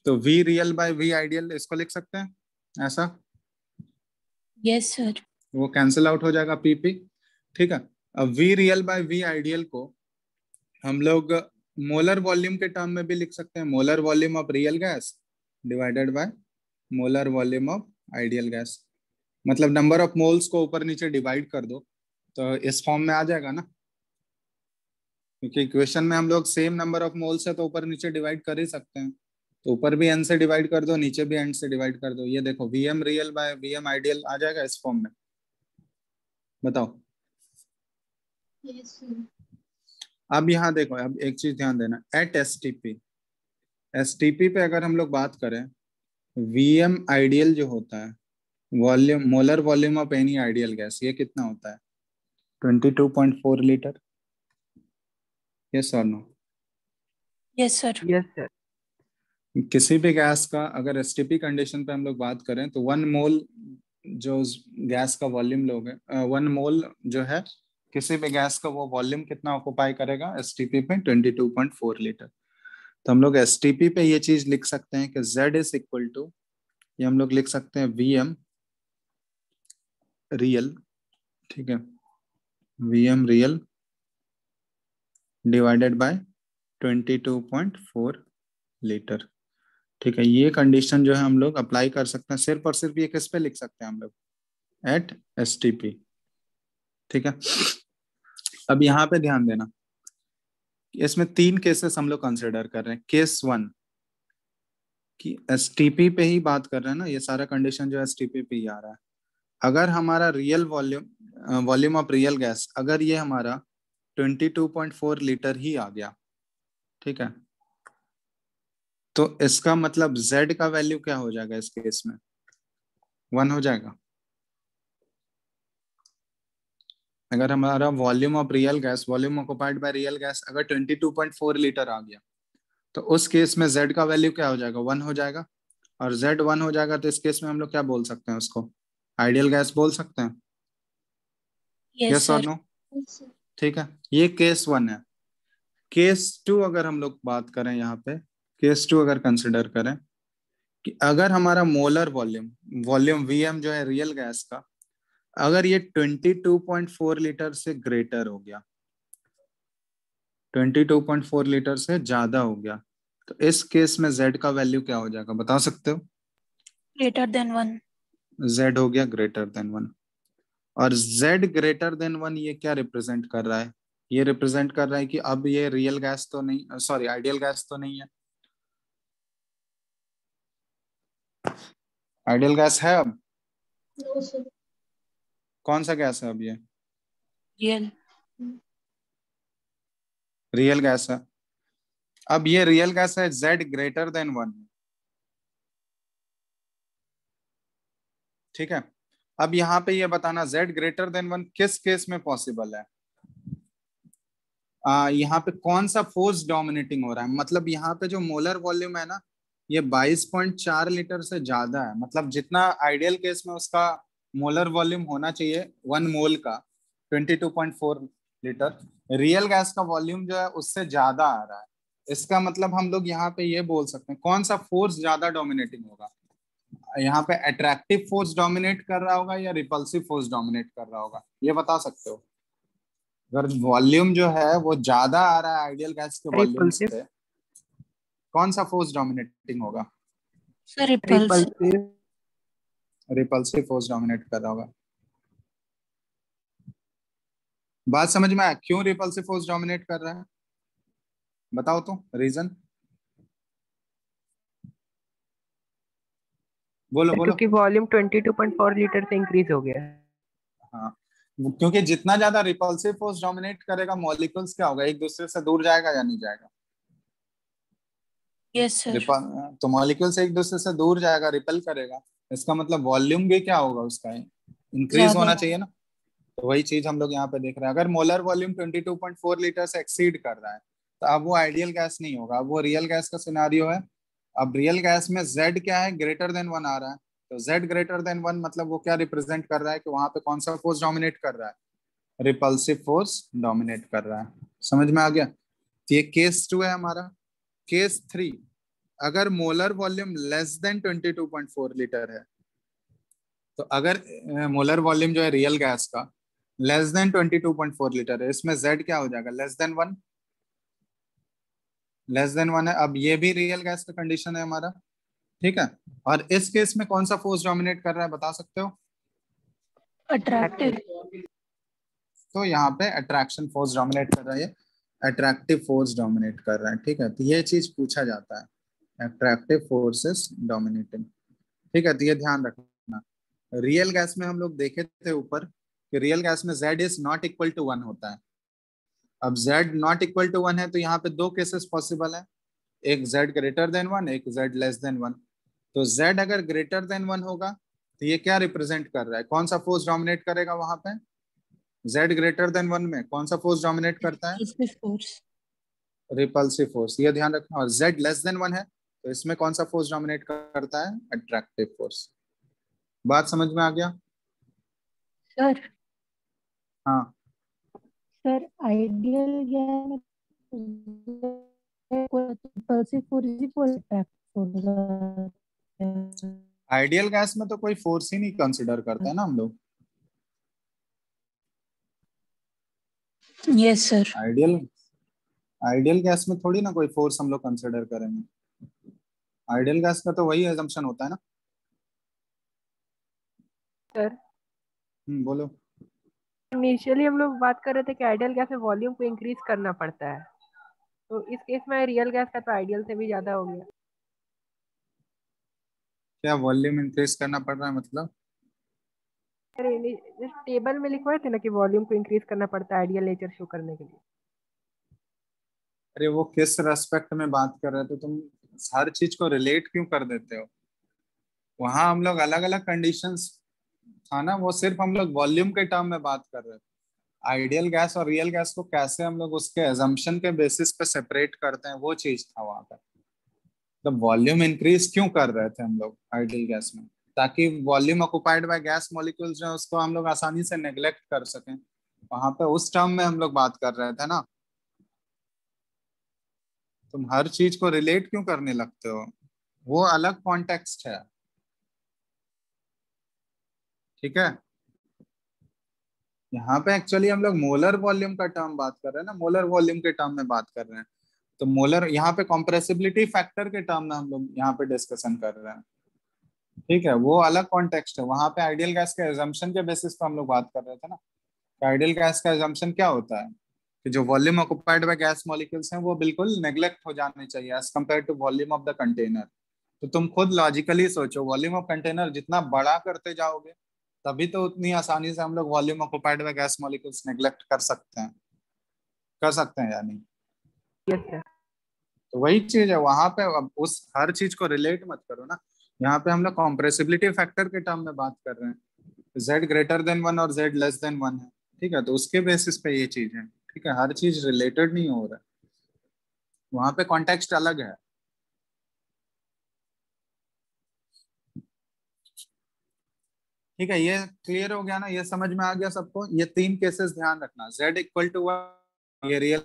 तो V real by V ideal इसको लिख सकते हैं ऐसा, Yes, sir. वो कैंसिल आउट हो जाएगा PP। ठीक है, अब V real by V ideal को हम लोग मोलर वॉल्यूम के टर्म में भी लिख सकते हैं, molar volume of real gas divided by molar volume of ideal gas, मतलब नंबर ऑफ मोल्स को ऊपर नीचे डिवाइड कर दो तो इस फॉर्म में आ जाएगा ना, क्योंकि इक्वेशन में हम लोग सेम नंबर ऑफ मोल्स है तो ऊपर नीचे डिवाइड कर ही सकते हैं, तो ऊपर भी n से डिवाइड कर दो, नीचे भी n से डिवाइड कर दो, ये देखो Vm real by Vm ideal आ जाएगा इस फॉर्म में। बताओ। Yes, sir. अब यहाँ देखो, अब एक चीज ध्यान देना, एट एसटीपी पे अगर हम लोग बात करें, Vm आइडियल जो होता है, volume, molar volume of any ideal gas, ये कितना होता है, 22.4 लीटर। यस और no? Yes, sir. Yes sir. किसी भी गैस का अगर एसटीपी कंडीशन पे हम लोग बात करें तो 1 मोल जो गैस का वॉल्यूम लोगे, 1 मोल जो है किसी भी गैस का, वो वॉल्यूम कितना ऑक्युपाई करेगा एसटीपी पे, 22.4 लीटर। तो हम लोग एसटीपी पे ये चीज लिख सकते हैं कि Z इज इक्वल टू, ये हम लोग लिख सकते हैं Vm रियल, ठीक है, Vm real divided by 22.4 litre. ठीक है, ये कंडीशन जो है हम लोग अप्लाई कर सकते हैं, सिर्फ और सिर्फ ये किस पे लिख सकते हैं हम लोग, एट एसटीपी। ठीक है, अब यहाँ पे ध्यान देना, इसमें 3 केसेस हम लोग कंसिडर कर रहे हैं। केस 1, कि एसटीपी पे ही बात कर रहे हैं ना, ये सारा कंडीशन जो एसटीपी पे ही आ रहा है। अगर हमारा real volume of real gas अगर ये हमारा 22.4 लीटर ही आ गया, ठीक है, तो इसका मतलब Z का वैल्यू क्या हो जाएगा इस केस में? 1 हो जाएगा। अगर हमारा volume of real gas, volume occupied by real gas अगर 22.4 लीटर आ गया, तो उस केस में Z का वैल्यू क्या हो जाएगा? 1 हो जाएगा। और Z 1 हो जाएगा तो इस केस में हम लोग क्या बोल सकते हैं? उसको आइडियल गैस बोल सकते हैं। यस यस और सर। नो? Yes, sir. ठीक है, ये केस 1 है। केस 2 अगर हम लोग बात करें यहाँ पे, केस 2 अगर कंसिडर करें कि अगर हमारा मोलर वॉल्यूम, वॉल्यूम वीएम जो है रियल गैस का, अगर ये 22.4 लीटर से ग्रेटर हो गया, 22.4 लीटर से ज्यादा हो गया, तो इस केस में Z का वैल्यू क्या हो जाएगा? बता सकते हो? Greater than 1। Z हो गया ग्रेटर देन 1। और Z ग्रेटर देन 1 ये क्या रिप्रेजेंट कर रहा है? ये रिप्रेजेंट कर रहा है कि अब ये रियल गैस तो नहीं, सॉरी आइडियल गैस तो नहीं है। आइडियल गैस है अब? No, sir. कौन सा गैस है अब? ये रियल। रियल गैस है। अब ये रियल गैस है, Z ग्रेटर देन 1, ठीक है। अब यहाँ पे ये बताना Z ग्रेटर देन 1 किस केस में पॉसिबल है? यहाँ पे कौन सा फोर्स डोमिनेटिंग हो रहा है? मतलब यहाँ पे जो मोलर वॉल्यूम है ना, ये 22.4 लीटर से ज्यादा है। मतलब जितना आइडियल केस में उसका मोलर वॉल्यूम होना चाहिए 1 मोल का, 22.4 लीटर, रियल गैस का वॉल्यूम जो है उससे ज्यादा आ रहा है। इसका मतलब हम लोग यहाँ पे ये बोल सकते हैं कौन सा फोर्स ज्यादा डोमिनेटिंग होगा? यहाँ पे अट्रैक्टिव फोर्स डोमिनेट कर रहा होगा या रिपल्सिव फोर्स डोमिनेट कर रहा होगा? ये बता सकते हो? अगर वॉल्यूम जो है वो ज्यादा आ रहा है आइडियल गैस के वॉल्यूम रिपल्सिव। से, कौन सा फोर्स डोमिनेटिंग होगा? Sir repulse. Repulsive. Repulsive force dominate कर रहा होगा। बात समझ में आया क्यों रिपल्सिव फोर्स डोमिनेट कर रहा है? बताओ तो रीजन, बोलो बोलो। क्योंकि वॉल्यूम 22.4 लीटर से इंक्रीज हो गया है। हाँ, क्योंकि जितना ज्यादा रिपल्सिव फोर्स डोमिनेट करेगा, मॉलिक्यूल्स क्या होगा? एक दूसरे से दूर जाएगा या नहीं जाएगा? Yes sir. तो मॉलिक्यूल से एक दूसरे से दूर जाएगा, रिपेल करेगा। इसका मतलब वॉल्यूम भी क्या होगा उसका? इंक्रीज ज्यादा। होना चाहिए ना। तो वही चीज हम लोग यहाँ पे देख रहे हैं। अगर मोलर वॉल्यूम 22.4 लीटर से एक्सीड कर रहा है, तो अब वो आइडियल गैस नहीं होगा, अब वो रियल गैस का सिनारियो है। अब रियल गैस में Z क्या है? ग्रेटर देन 1 आ रहा है। तो Z ग्रेटर देन 1 मतलब वो क्या रिप्रेजेंट कर रहा है कि वहां पे कौन सा फोर्स डोमिनेट कर रहा है? रिपल्सिव फोर्स डोमिनेट कर रहा है। समझ में आ गया? तो ये केस 2 है हमारा। केस 3, अगर molar volume less than 22.4 litre है, तो अगर मोलर वॉल्यूम जो है रियल गैस का लेस देन 22.4 लीटर है, इसमें Z क्या हो जाएगा? Less than 1। लेस देन 1 है। अब ये भी रियल गैस का कंडीशन है हमारा, ठीक है। और इस केस में कौन सा फोर्स डोमिनेट कर रहा है? बता सकते हो? अट्रैक्टिव। तो यहाँ पे अट्रैक्शन फोर्स डोमिनेट कर रहा है, अट्रैक्टिव फोर्स डोमिनेट कर रहा है, ठीक है। तो ये चीज पूछा जाता है, अट्रैक्टिव फोर्सेस डोमिनेटिंग, ठीक है। तो ये ध्यान रखना। रियल गैस में हम लोग देखे थे ऊपर कि रियल गैस में Z is not equal to 1 होता है। अब Z नॉट इक्वल टू 1 है तो यहाँ पे दो केसेस पॉसिबल है, एक Z ग्रेटर देन 1, एक Z लेस देन 1। तो Z अगर ग्रेटर देन 1 होगा तो ये क्या रिप्रेजेंट कर रहा है? कौन सा फोर्स डोमिनेट करेगा वहां पे? Z ग्रेटर देन 1 में कौन सा फोर्स डोमिनेट करता है? Repulsive force. रिपल्सिव फोर्स, ये ध्यान रखना। और Z लेस देन 1 है तो इसमें कौन सा फोर्स डोमिनेट करता है? Attractive force. बात समझ में आ गया? सर। हाँ, सर आइडियल गैस में कोई रिपल्सिव फोर्स ही कोई अट्रैक्टिव फोर्स। आइडियल गैस में तो कोई फोर्स ही नहीं कंसिडर करता है ना हम लोग। Yes sir. Ideal ideal gas में थोड़ी ना कोई फोर्स हम लोग कंसिडर करेंगे। आइडियल गैस का तो वही एजम्पशन होता है ना। सर बोलो। इनिशियली हम लोग बात कर रहे थे कि आइडियल गैस में वॉल्यूम को इंक्रीज करना पड़ता है, तो इस केस में रियल गैस का तो आइडियल से भी ज्यादा हो गया। क्या वॉल्यूम इंक्रीज करना पड़ रहा है मतलब? अरे टेबल में लिखवाए थे ना कि वॉल्यूम को इंक्रीज करना पड़ता है आइडियल नेचर शो करने के लिए। अरे वो किस रेस्पेक्ट में बात कर रहे थे तुम? हर चीज को रिलेट क्यों कर देते हो? वहां हम लोग अलग अलग कंडीशंस था ना, वो सिर्फ हम लोग वॉल्यूम के टर्म में बात कर रहे थे। आइडियल गैस और रियल गैस को कैसे हम लोग उसके एजम्पशन के बेसिस पे सेपरेट करते हैं, वो चीज था वहां पे। तो वॉल्यूम इंक्रीज क्यों कर रहे थे हम लोग आइडियल गैस में? ताकि volume occupied by gas molecules जो है उसको हम लोग आसानी से नेग्लेक्ट कर सकें। वहां पे उस टर्म में हम लोग बात कर रहे थे ना। तुम हर चीज को रिलेट क्यों करने लगते हो? वो अलग कॉन्टेक्स्ट है। ठीक है, यहाँ पे एक्चुअली हम लोग मोलर वॉल्यूम का टर्म बात कर रहे हैं ना, मोलर वॉल्यूम के टर्म में बात कर रहे हैं। तो मोलर यहाँ पे कॉम्प्रेसिबिलिटी फैक्टर के टर्म में हम लोग यहाँ पे डिस्कशन कर रहे हैं। ठीक है, वो अलग कॉन्टेक्स्ट है। वहां पे आइडियल गैस के एजम्पशन के बेसिस पे हम लोग बात कर रहे थे ना। आइडियल गैस का एजम्पशन क्या होता है कि जो volume occupied by gas molecules हैं वो बिल्कुल नेग्लेक्ट हो जाने चाहिए as compare to volume of the container. तो तुम खुद लॉजिकली सोचो, वॉल्यूम ऑफ कंटेनर जितना बड़ा करते जाओगे तभी तो उतनी आसानी से हम लोग volume occupied by gas molecules neglect कर सकते हैं। कर सकते हैं या नहीं? Yes sir. तो वही चीज है वहां पे। अब उस हर चीज को रिलेट मत करो ना। यहाँ पे हम लोग कॉम्प्रेसिबिलिटी फैक्टर के टर्म में बात कर रहे हैं। जेड ग्रेटर देन वन और जेड लेस देन वन है। ठीक है, तो उसके बेसिस पे ये चीज है। ठीक है, हर चीज रिलेटेड नहीं हो रहा है, वहां पे कॉन्टेक्स्ट अलग है। ठीक है, ये क्लियर हो गया ना? ये समझ में आ गया सबको? ये तीन केसेस ध्यान रखना। जेड इक्वल टू वन ये real,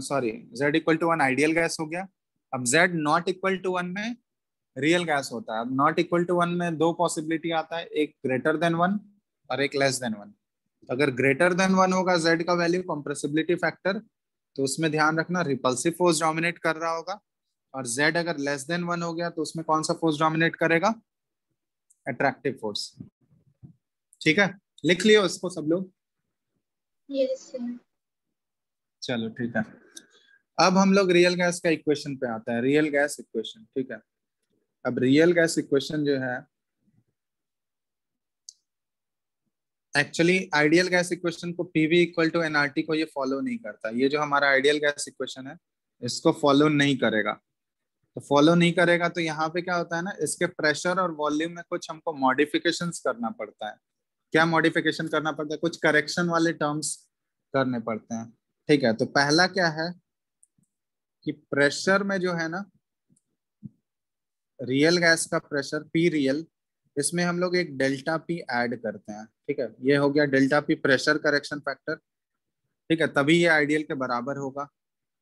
sorry, Z equal to one ideal gas हो गया। अब Z not equal to one में रियल गैस होता है। अब नॉट इक्वल टू वन में दो पॉसिबिलिटी आता है, एक ग्रेटर देन वन और एक लेस देन वन। अगर ग्रेटर देन वन होगा जेड का वैल्यू कंप्रेसिबिलिटी फैक्टर, तो उसमें ध्यान रखना रिपल्सिव फोर्स डोमिनेट कर रहा होगा। और जेड अगर लेस देन वन हो गया तो उसमें कौन सा फोर्स डोमिनेट करेगा? Attractive force. ठीक है, लिख लियो इसको सब लोग। Yes sir. चलो ठीक है, अब हम लोग रियल गैस का इक्वेशन पे आते हैं। रियल गैस इक्वेशन, ठीक है। अब रियल गैस इक्वेशन जो है, एक्चुअली आइडियल गैस इक्वेशन को पीवी इक्वल टू एनआरटी को ये फॉलो नहीं करता। ये जो हमारा आइडियल गैस इक्वेशन है इसको फॉलो नहीं करेगा। तो फॉलो नहीं करेगा तो यहाँ पे क्या होता है ना, इसके प्रेशर और वॉल्यूम में कुछ हमको मॉडिफिकेशंस करना पड़ता है। क्या मॉडिफिकेशन करना पड़ता है? कुछ करेक्शन वाले टर्म्स करने पड़ते हैं। ठीक है, तो पहला क्या है कि प्रेशर में जो है ना, रियल गैस का प्रेशर पी रियल, इसमें हम लोग एक डेल्टा पी ऐड करते हैं। ठीक है, ये हो गया delta P pressure correction factor. ठीक है, तभी ये आइडियल के बराबर होगा।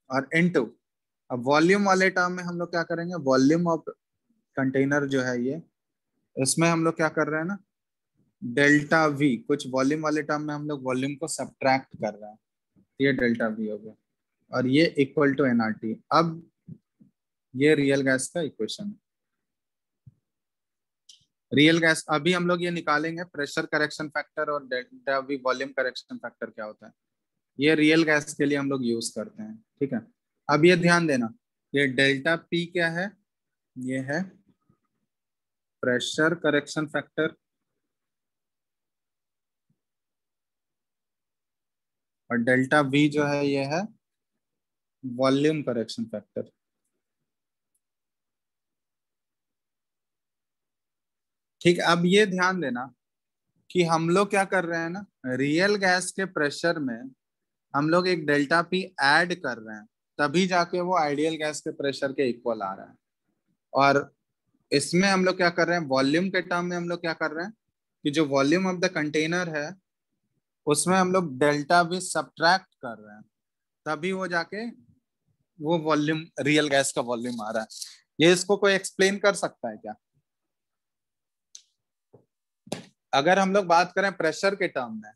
और इनटू, अब वॉल्यूम वाले टर्म में हम लोग क्या करेंगे, वॉल्यूम ऑफ कंटेनर जो है ये, इसमें हम लोग क्या कर रहे हैं ना, डेल्टा वी, कुछ वॉल्यूम वाले टर्म में हम लोग वॉल्यूम को सब्ट्रैक्ट कर रहे हैं। ये डेल्टा वी हो गया और ये इक्वल टू एनआरटी। अब ये रियल गैस का इक्वेशन है। रियल गैस अभी हम लोग ये निकालेंगे, प्रेशर करेक्शन फैक्टर और delta V volume correction factor क्या होता है। ये रियल गैस के लिए हम लोग यूज करते हैं। ठीक है, अब ये ध्यान देना, ये डेल्टा पी क्या है? ये है प्रेशर करेक्शन फैक्टर और डेल्टा वी जो है ये है वॉल्यूम करेक्शन फैक्टर। ठीक, अब ये ध्यान देना कि हम लोग क्या कर रहे हैं ना, रियल गैस के प्रेशर में हम लोग एक डेल्टा पी ऐड कर रहे हैं, तभी जाके वो आइडियल गैस के प्रेशर के इक्वल आ रहा है। और इसमें हम लोग क्या कर रहे हैं, वॉल्यूम के टर्म में हम लोग क्या कर रहे हैं कि जो वॉल्यूम ऑफ द कंटेनर है उसमें हम लोग डेल्टा भी सब्ट्रैक्ट कर रहे हैं, तभी वो जाके वो वॉल्यूम रियल गैस का वॉल्यूम आ रहा है। ये इसको कोई एक्सप्लेन कर सकता है क्या? अगर हम लोग बात करें प्रेशर के टर्म में,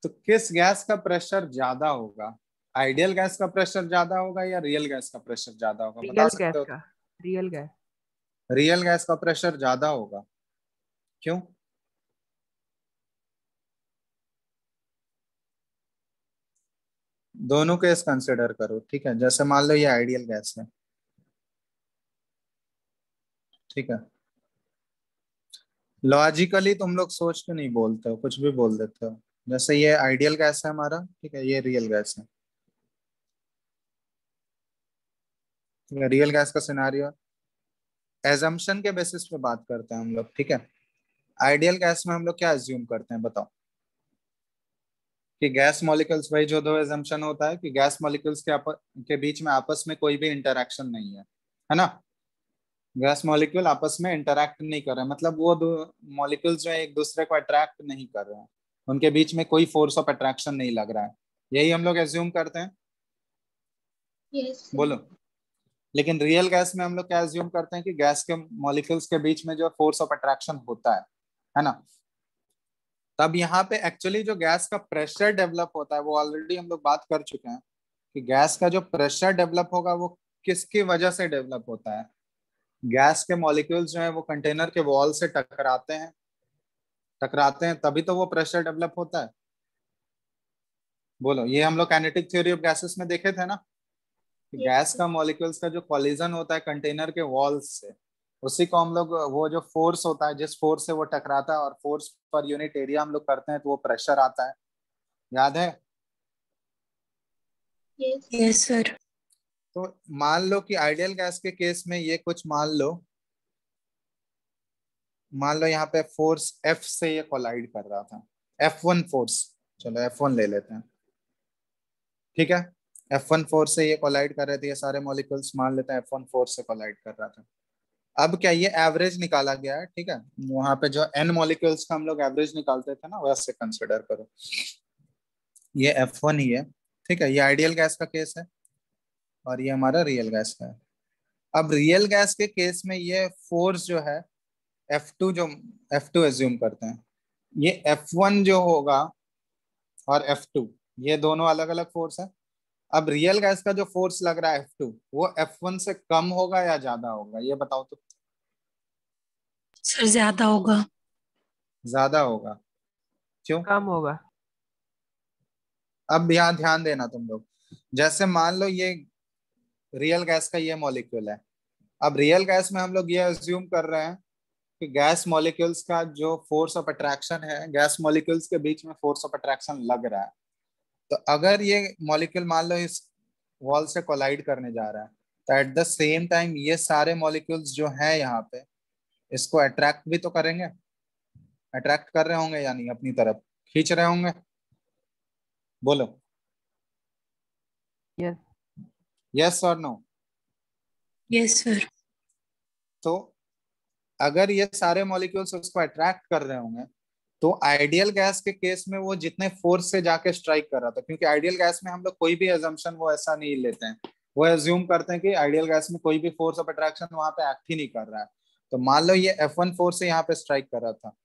तो किस गैस का प्रेशर ज्यादा होगा? आइडियल गैस का प्रेशर ज्यादा होगा या रियल गैस का प्रेशर ज्यादा होगा? बता रियल गैस सकते हो? का। Real gas. रियल गैस का प्रेशर ज्यादा होगा। क्यों? दोनों केस कंसिडर करो। ठीक है, जैसे मान लो ये आइडियल गैस है। ठीक है, लॉजिकली तुम लोग सोच के नहीं बोलते हो, कुछ भी बोल देते हो। जैसे ये आइडियल गैस है हमारा, ठीक है, ये रियल गैस है, ठीक है। रियल गैस का सिनारियो एजम्पशन के बेसिस पे बात करते हैं हम लोग, ठीक है। आइडियल गैस में हम लोग क्या एज्यूम करते हैं बताओ? कि गैस मॉलिक्यूल्स, वही जो दो एजम्पशन होता है कि गैस मॉलिक्यूल्स के बीच में आपस में कोई भी इंटरेक्शन नहीं है ना। गैस मॉलिक्यूल आपस में इंटरैक्ट नहीं कर रहे हैं, मतलब वो दो मॉलिक्यूल्स जो है एक दूसरे को अट्रैक्ट नहीं कर रहे हैं, उनके बीच में कोई फोर्स ऑफ अट्रैक्शन नहीं लग रहा है, यही हम लोग एज्यूम करते हैं। Yes, sir. बोलो। लेकिन रियल गैस में हम लोग क्या एज्यूम करते हैं कि गैस के मॉलिक्यूल्स के बीच में जो फोर्स ऑफ अट्रैक्शन होता है ना। तब यहाँ पे एक्चुअली जो गैस का प्रेशर डेवलप होता है वो ऑलरेडी हम लोग बात कर चुके हैं कि गैस का जो प्रेशर डेवलप होगा वो किसकी वजह से डेवलप होता है। गैस के मॉलिक्यूल्स जो है वो कंटेनर के वॉल से टकराते हैं तभी तो वो प्रेशर डेवलप होता है। बोलो, ये हम लोग काइनेटिक थ्योरी ऑफ गैसेस में देखे थे ना कि Yes, गैस sir. का मॉलिक्यूल्स का जो कॉलिजन होता है कंटेनर के वॉल्स से, उसी को हम लोग, वो जो फोर्स होता है जिस फोर्स से वो टकराता है और फोर्स पर यूनिट एरिया हम लोग करते हैं तो वो प्रेशर आता है, याद है? Yes. Yes, sir. तो मान लो कि आइडियल गैस के केस में ये कुछ मान लो यहाँ पे फोर्स एफ से ये कोलाइड कर रहा था, F1 फोर्स, चलो F1 ले लेते हैं, ठीक है। F1 फोर्स से ये कोलाइड कर रहे थे, ये सारे मॉलिक्यूल्स मान लेते हैं F1 फोर्स से कोलाइड कर रहा था। अब क्या ये एवरेज निकाला गया है, ठीक है। वहां पे जो n मॉलिक्यूल्स का हम लोग एवरेज निकालते थे ना, वैसे कंसिडर करो, ये F1 ही है, ठीक है। ये आइडियल गैस का केस है और ये हमारा रियल गैस का है। अब रियल गैस के केस में ये फोर्स जो है F2, जो F2 एज्यूम करते हैं, ये F1 जो होगा और F2, ये दोनों अलग अलग फोर्स है। अब रियल गैस का जो फोर्स लग रहा है F2, वो F1 से कम होगा या ज्यादा होगा, ये बताओ तो। सर ज्यादा होगा। ज्यादा होगा, क्यों? कम होगा। अब यहाँ ध्यान देना तुम लोग, जैसे मान लो ये रियल गैस का ये मॉलिक्यूल है। अब रियल गैस में हम लोग ये अज्यूम कर रहे हैं कि गैस मॉलिक्यूल्स का जो फोर्स ऑफ अट्रैक्शन है, गैस मॉलिक्यूल्स के बीच में फोर्स ऑफ अट्रैक्शन लग रहा है। तो अगर ये मॉलिक्यूल मान लो इस वॉल से कोलाइड करने जा रहा है, तो एट द सेम टाइम ये सारे मॉलिक्यूल्स जो हैं यहाँ पे इसको अट्रैक्ट भी तो करेंगे, अट्रैक्ट कर रहे होंगे, यानी अपनी तरफ खींच रहे होंगे। बोलो, यस। यस और नो? Yes sir. तो अगर ये सारे मॉलिक्यूल्स उसको अट्रैक्ट कर रहे होंगे तो आइडियल गैस के केस में वो जितने फोर्स से जाके स्ट्राइक कर रहा था, क्योंकि आइडियल गैस में हम लोग कोई भी एजम्पशन वो ऐसा नहीं लेते हैं, वो एज्यूम करते हैं कि आइडियल गैस में कोई भी फोर्स ऑफ अट्रैक्शन वहां पे एक्ट ही नहीं कर रहा है। तो मान लो ये F1 फोर्स से यहाँ पे स्ट्राइक कर रहा था,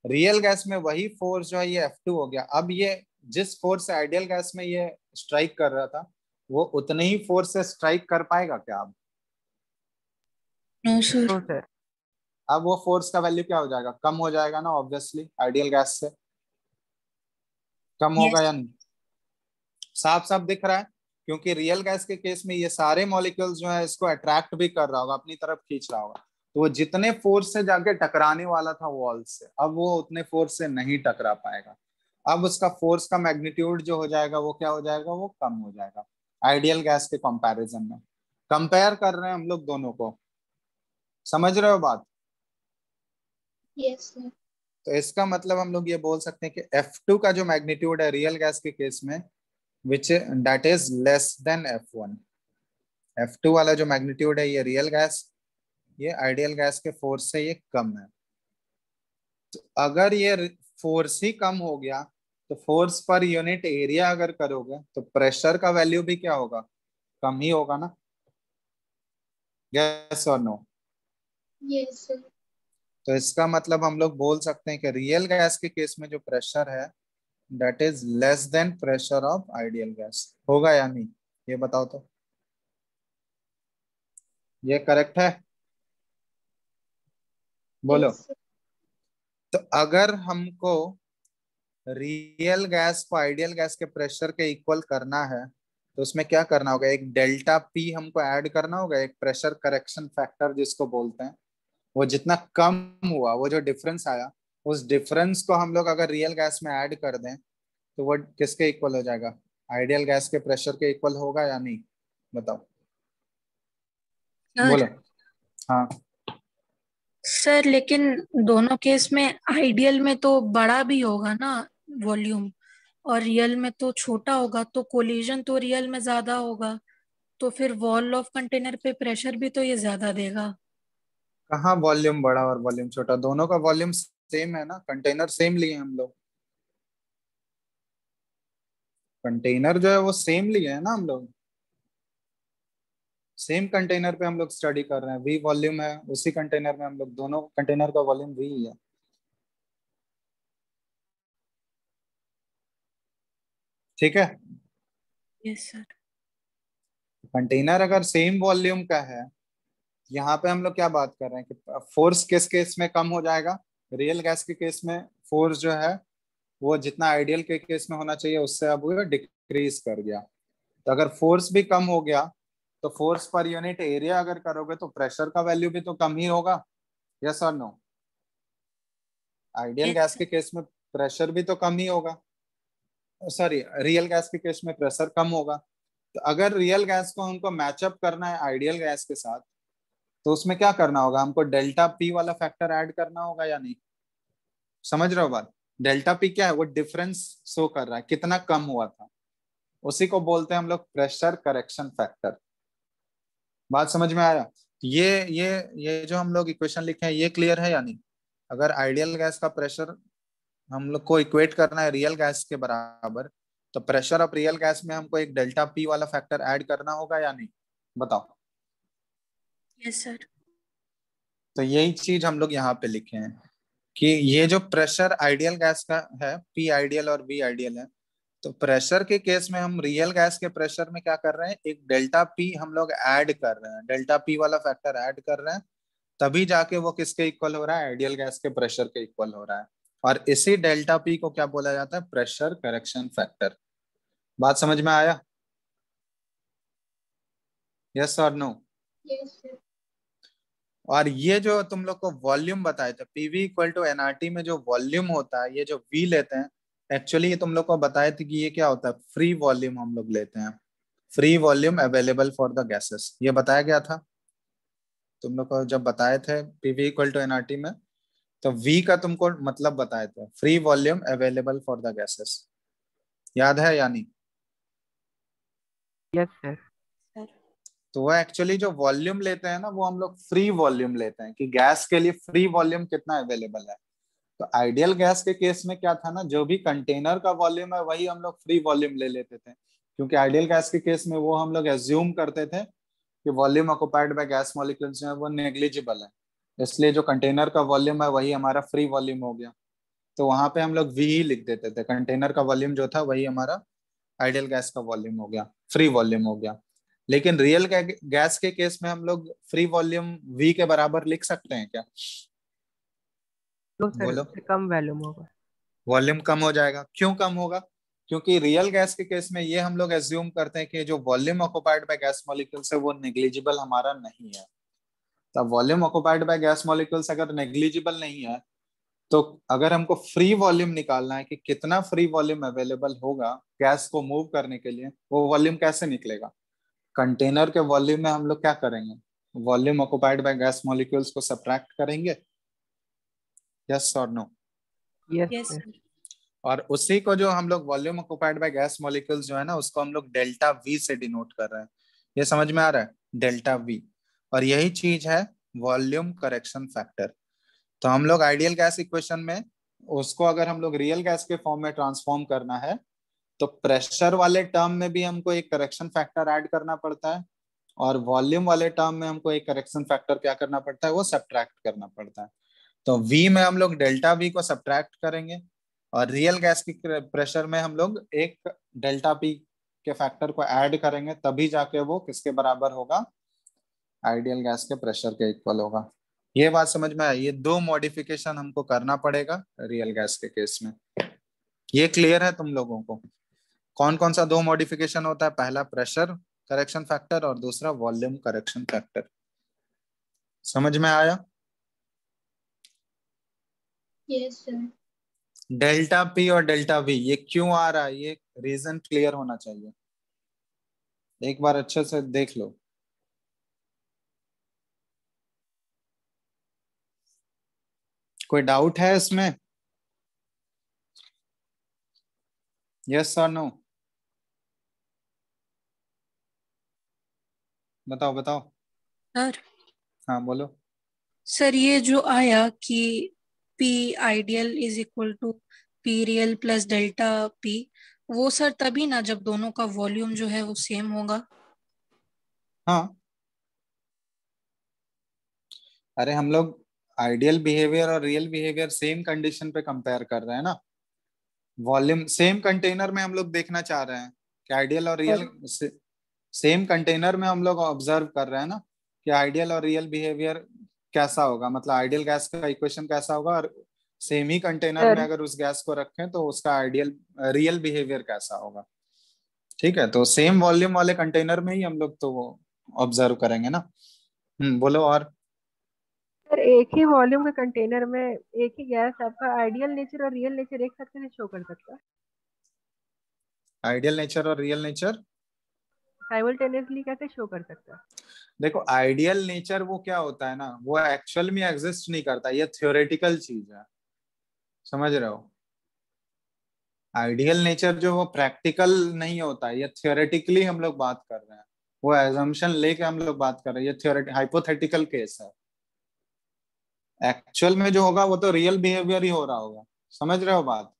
रियल गैस में वही फोर्स जो है ये F2 हो गया। अब ये जिस फोर्स से आइडियल गैस में ये स्ट्राइक कर रहा था, वो उतने ही फोर्स से स्ट्राइक कर पाएगा क्या? No sir. No sir. अब वो फोर्स का वैल्यू क्या हो जाएगा? कम हो जाएगा ना, ऑब्वियसली आइडियल गैस से कम होगा यस। या नहीं? साफ साफ दिख रहा है, क्योंकि रियल गैस के केस में ये सारे मॉलिक्यूल्स जो है इसको अट्रैक्ट भी कर रहा होगा, अपनी तरफ खींच रहा होगा, तो वो जितने फोर्स से जाके टकराने वाला था वॉल से, अब वो उतने फोर्स से नहीं टकरा पाएगा। अब उसका फोर्स का मैग्नीट्यूड जो हो जाएगा वो क्या हो जाएगा? वो कम हो जाएगा आइडियल गैस के कंपैरिजन में। कंपेयर कर रहे हैं हम लोग दोनों को, समझ रहे हो बात? Yes, sir. तो इसका मतलब हम लोग ये बोल सकते हैं कि F2 का जो मैग्नीट्यूड है रियल गैस के केस में, which that is less than F1। F2 वाला जो मैग्नीट्यूड है ये रियल गैस, ये आइडियल गैस के फोर्स से ये कम है। तो अगर ये फोर्स ही कम हो गया तो फोर्स पर यूनिट एरिया अगर करोगे तो प्रेशर का वैल्यू भी क्या होगा? कम ही होगा ना। यस और नो? Yes, sir. तो इसका मतलब हम लोग बोल सकते हैं कि रियल गैस के केस में जो प्रेशर है that is less than pressure of ideal gas, होगा या नहीं? ये बताओ तो, ये करेक्ट है? बोलो। Yes, sir. तो अगर हमको रियल गैस को आइडियल गैस के प्रेशर के इक्वल करना है तो उसमें क्या करना होगा? एक डेल्टा पी हमको ऐड करना होगा, एक प्रेशर करेक्शन फैक्टर जिसको बोलते हैं, वो जितना कम हुआ, वो जो डिफरेंस आया, उस डिफरेंस को हम लोग अगर रियल गैस में ऐड कर दें तो वो किसके इक्वल हो जाएगा? आइडियल गैस के प्रेशर के इक्वल होगा या नहीं? बताओ, बोलो। सर हाँ, सर लेकिन दोनों केस में आइडियल में तो बड़ा भी होगा ना वॉल्यूम, और रियल में तो छोटा होगा, तो कोलिजन तो रियल में ज्यादा होगा, तो फिर वॉल ऑफ कंटेनर पे प्रेशर भी तो ये ज्यादा देगा। कहाँ वॉल्यूम बड़ा और वॉल्यूम छोटा? दोनों का वॉल्यूम सेम है ना, कंटेनर सेम लिए हम लोग। कंटेनर जो है वो सेम लिए है ना हम लोग, सेम कंटेनर पे हम लोग स्टडी कर रहे हैं। वी वॉल्यूम है उसी कंटेनर में, हम लोग दोनों कंटेनर का वॉल्यूम वी ही है। ठीक है, यस सर। कंटेनर अगर सेम वॉल्यूम का है, यहाँ पे हम लोग क्या बात कर रहे हैं कि फोर्स किस केस में कम हो जाएगा? रियल गैस के केस में फोर्स जो है वो जितना आइडियल के केस में होना चाहिए उससे अब वो डिक्रीज कर गया। तो अगर फोर्स भी कम हो गया तो फोर्स पर यूनिट एरिया अगर करोगे तो प्रेशर का वैल्यू भी तो कम ही होगा। यस और नो? आइडियल गैस यस के केस में प्रेशर भी तो कम ही होगा, सॉरी रियल गैस के केस में प्रेशर कम होगा। तो अगर रियल गैस को हमको मैचअप करना है आइडियल गैस के साथ, तो उसमें क्या करना होगा? हमको डेल्टा पी वाला फैक्टर ऐड करना होगा या नहीं? समझ रहे हो बात? डेल्टा पी क्या है? वो डिफरेंस शो कर रहा है कितना कम हुआ था, उसी को बोलते हैं हम लोग प्रेशर करेक्शन फैक्टर। बात समझ में आया? ये ये ये जो हम लोग इक्वेशन लिखे हैं ये क्लियर है या नहीं? अगर आइडियल गैस का प्रेशर हम लोग को इक्वेट करना है रियल गैस के बराबर, तो प्रेशर ऑफ रियल गैस में हमको एक डेल्टा पी वाला फैक्टर ऐड करना होगा या नहीं? बताओ। Yes sir. तो यही चीज हम लोग यहाँ पे लिखे हैं कि ये जो प्रेशर आइडियल गैस का है, पी आइडियल और वी आइडियल है, तो प्रेशर के केस में हम रियल गैस के प्रेशर में क्या कर रहे हैं? एक डेल्टा पी हम लोग ऐड कर रहे हैं, डेल्टा पी वाला फैक्टर ऐड कर रहे हैं, तभी जाके वो किसके इक्वल हो रहा है? आइडियल गैस के प्रेशर के इक्वल हो रहा है। और इसी डेल्टा पी को क्या बोला जाता है? Pressure correction factor. बात समझ में आया? यस और नो? Yes, sir. और ये जो तुम लोग को वॉल्यूम बताए थे, पीवी इक्वल टू एनआरटी में जो वॉल्यूम होता है, ये जो वी लेते हैं, एक्चुअली ये तुम लोग को बताए थे कि ये क्या होता है? फ्री वॉल्यूम हम लोग लेते हैं, free volume available for the gases, ये बताया गया था तुम लोग को जब बताए थे पीवी इक्वल टू एनआरटी में। तो वी का तुमको मतलब बताए थे, free volume available for the gases. याद है या नहीं? Yes sir. सर तो वो एक्चुअली जो वॉल्यूम लेते हैं ना, वो हम लोग फ्री वॉल्यूम लेते हैं कि गैस के लिए फ्री वॉल्यूम कितना अवेलेबल है। तो आइडियल गैस के केस में क्या था ना, जो भी कंटेनर का वॉल्यूम है वही हम लोग फ्री वॉल्यूम ले लेते थे, क्योंकि आइडियल गैस के केस में वो हम लोग एज्यूम करते थे कि volume occupied by gas molecules जो है वो नेग्लिजिबल है, इसलिए जो कंटेनर का वॉल्यूम है वही हमारा फ्री वॉल्यूम हो गया। तो वहां पे हम लोग वी ही लिख देते थे, कंटेनर का वॉल्यूम जो था वही हमारा आइडियल गैस का वॉल्यूम हो गया, फ्री वॉल्यूम हो गया। लेकिन रियल गैस के केस में हम लोग फ्री वॉल्यूम वी के बराबर लिख सकते हैं क्या? तो सर बोलो। उससे कम वॉल्यूम होगा। वॉल्यूम कम हो जाएगा। क्यों कम होगा? क्योंकि रियल गैस के केस में ये हम लोग एज्यूम करते हैं कि जो volume occupied by gas molecules है वो नेग्लिजिबल हमारा नहीं है। तो volume occupied by gas molecules अगर नेग्लिजिबल नहीं है, तो अगर हमको फ्री वॉल्यूम निकालना है कि कितना फ्री वॉल्यूम अवेलेबल होगा गैस को मूव करने के लिए, वो वॉल्यूम कैसे निकलेगा? कंटेनर के वॉल्यूम में हम लोग क्या करेंगे? Volume occupied by gas molecules को सब्ट्रैक्ट करेंगे। यस और no? Yes yes sir. Sir. और उसी को जो हम लोग volume occupied by gas molecules जो है ना, उसको हम लोग डेल्टा वी से डिनोट कर रहे हैं। ये समझ में आ रहा है? Delta we. और यही चीज है वॉल्यूम करेक्शन फैक्टर। तो हम लोग आइडियल गैस इक्वेशन में उसको अगर हम लोग रियल गैस के फॉर्म में ट्रांसफॉर्म करना है, तो प्रेशर वाले टर्म में भी हमको एक करेक्शन फैक्टर ऐड करना पड़ता है, और वॉल्यूम वाले टर्म में हमको एक करेक्शन फैक्टर क्या करना पड़ता है? वो सब्ट्रैक्ट करना पड़ता है। तो V में हम लोग डेल्टा V को सब्ट्रैक्ट करेंगे, और रियल गैस की प्रेशर में हम लोग एक डेल्टा P के फैक्टर को ऐड करेंगे, तभी जाके वो किसके बराबर होगा? आइडियल गैस के प्रेशर के इक्वल होगा। ये बात समझ में आई? ये दो मॉडिफिकेशन हमको करना पड़ेगा रियल गैस के केस में। ये क्लियर है तुम लोगों को? कौन कौन सा दो मॉडिफिकेशन होता है? पहला प्रेशर करेक्शन फैक्टर और दूसरा वॉल्यूम करेक्शन फैक्टर। समझ में आया? Yes, sir. डेल्टा पी और डेल्टा वी ये क्यों आ रहा है, ये रीजन क्लियर होना चाहिए, एक बार अच्छे से देख लो। कोई डाउट है इसमें? यस और नो? बताओ बताओ। सर हाँ बोलो। सर ये जो आया कि P ideal is equal to P real plus delta P, वो सर तभी ना जब दोनों का वॉल्यूम जो है वो सेम होगा। हाँ, अरे हम लोग आइडियल बिहेवियर और रियल बिहेवियर सेम कंडीशन पे कंपेयर कर रहे हैं ना, वॉल्यूम सेम कंटेनर में हम लोग देखना चाह रहे हैं कि आइडियल और रियल सेम कंटेनर में हम लोग ऑब्जर्व कर रहे हैं ना कि आइडियल और रियल बिहेवियर कैसा होगा, मतलब आइडियल गैस का इक्वेशन कैसा होगा, और सेम ही कंटेनर में सर अगर उस गैस को रखें तो उसका आइडियल रियल बिहेवियर कैसा होगा। ठीक है, तो सेम वॉल्यूम वाले कंटेनर में ही हम लोग तो वो ऑब्जर्व करेंगे ना। बोलो और। सर एक ही वॉल्यूम के कंटेनर में एक ही गैस आपका आइडियल नेचर और रियल नेचर एक साथ कैसे शो कर सकता है? आइडियल नेचर और रियल नेचर साइमल्टेनियसली कैसे शो कर सकता है? देखो, आइडियल नेचर वो क्या होता है ना, वो एक्चुअल में एग्जिस्ट नहीं करता, ये थ्योरेटिकल चीज है, समझ रहे हो। आइडियल नेचर जो वो प्रैक्टिकल नहीं होता है, ये थियोरेटिकली हम लोग बात कर रहे हैं, वो एजम्पशन लेके हम लोग बात कर रहे हैं, ये थियोरेटिक हाइपोथेटिकल केस है। एक्चुअल में जो होगा वो तो रियल बिहेवियर ही हो रहा होगा, समझ रहे हो बात।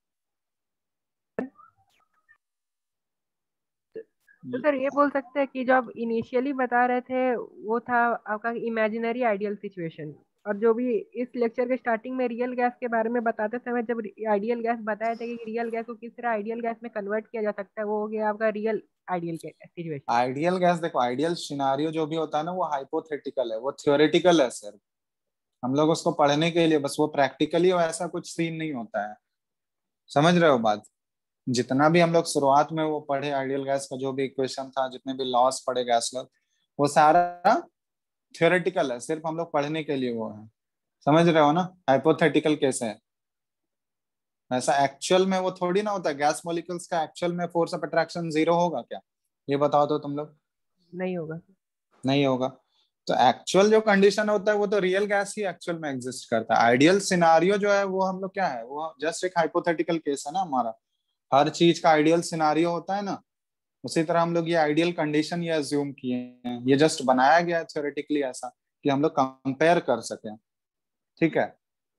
तो सर ये बोल सकते हैं कि जो आप इनिशियली बता रहे थे वो था आपका इमेजिनरी आइडियल सिचुएशन, और जो भी इस लेक्चर के स्टार्टिंग में रियल गैस के बारे में बताते समय जब आइडियल गैस बताया था कि रियल गैस को किस तरह आइडियल गैस में कन्वर्ट किया जा सकता है, वो हो गया आपका real ideal situation. Ideal gas देखो, आइडियल सिनारियो जो भी होता है ना वो हाइपोथेटिकल है, वो थियोरेटिकल है सर, हम लोग उसको पढ़ने के लिए बस, वो प्रैक्टिकली वैसा कुछ सीन नहीं होता है, समझ रहे हो बात। जितना भी हम लोग शुरुआत में वो पढ़े आइडियल गैस का जो भी इक्वेशन था, जितने भी लॉस पढ़े गैस लॉ, वो सारा थियोरेटिकल है, सिर्फ हम लोग पढ़ने के लिए वो है, समझ रहे हो ना, हाइपोथेटिकल केस है। ऐसा एक्चुअल में वो थोड़ी ना होता है, गैस मॉलिक्यूल्स का एक्चुअल में फोर्स ऑफ अट्रैक्शन 0 होगा क्या, ये बताओ तो तुम लोग। नहीं होगा। नहीं होगा। तो एक्चुअल जो कंडीशन होता है वो तो रियल गैस ही एक्चुअल में एग्जिस्ट करता है, आइडियल सिनारियो जो है वो हम लोग क्या है, वो जस्ट एक हाइपोथेटिकल केस है ना हमारा, हर चीज का आइडियल सिनारियो होता है ना, उसी तरह हम लोग ये आइडियल कंडीशन ये अज्यूम किए हैं, ये जस्ट बनाया गया है थ्योरेटिकली ऐसा कि हम लोग कंपेयर कर सकें। ठीक है,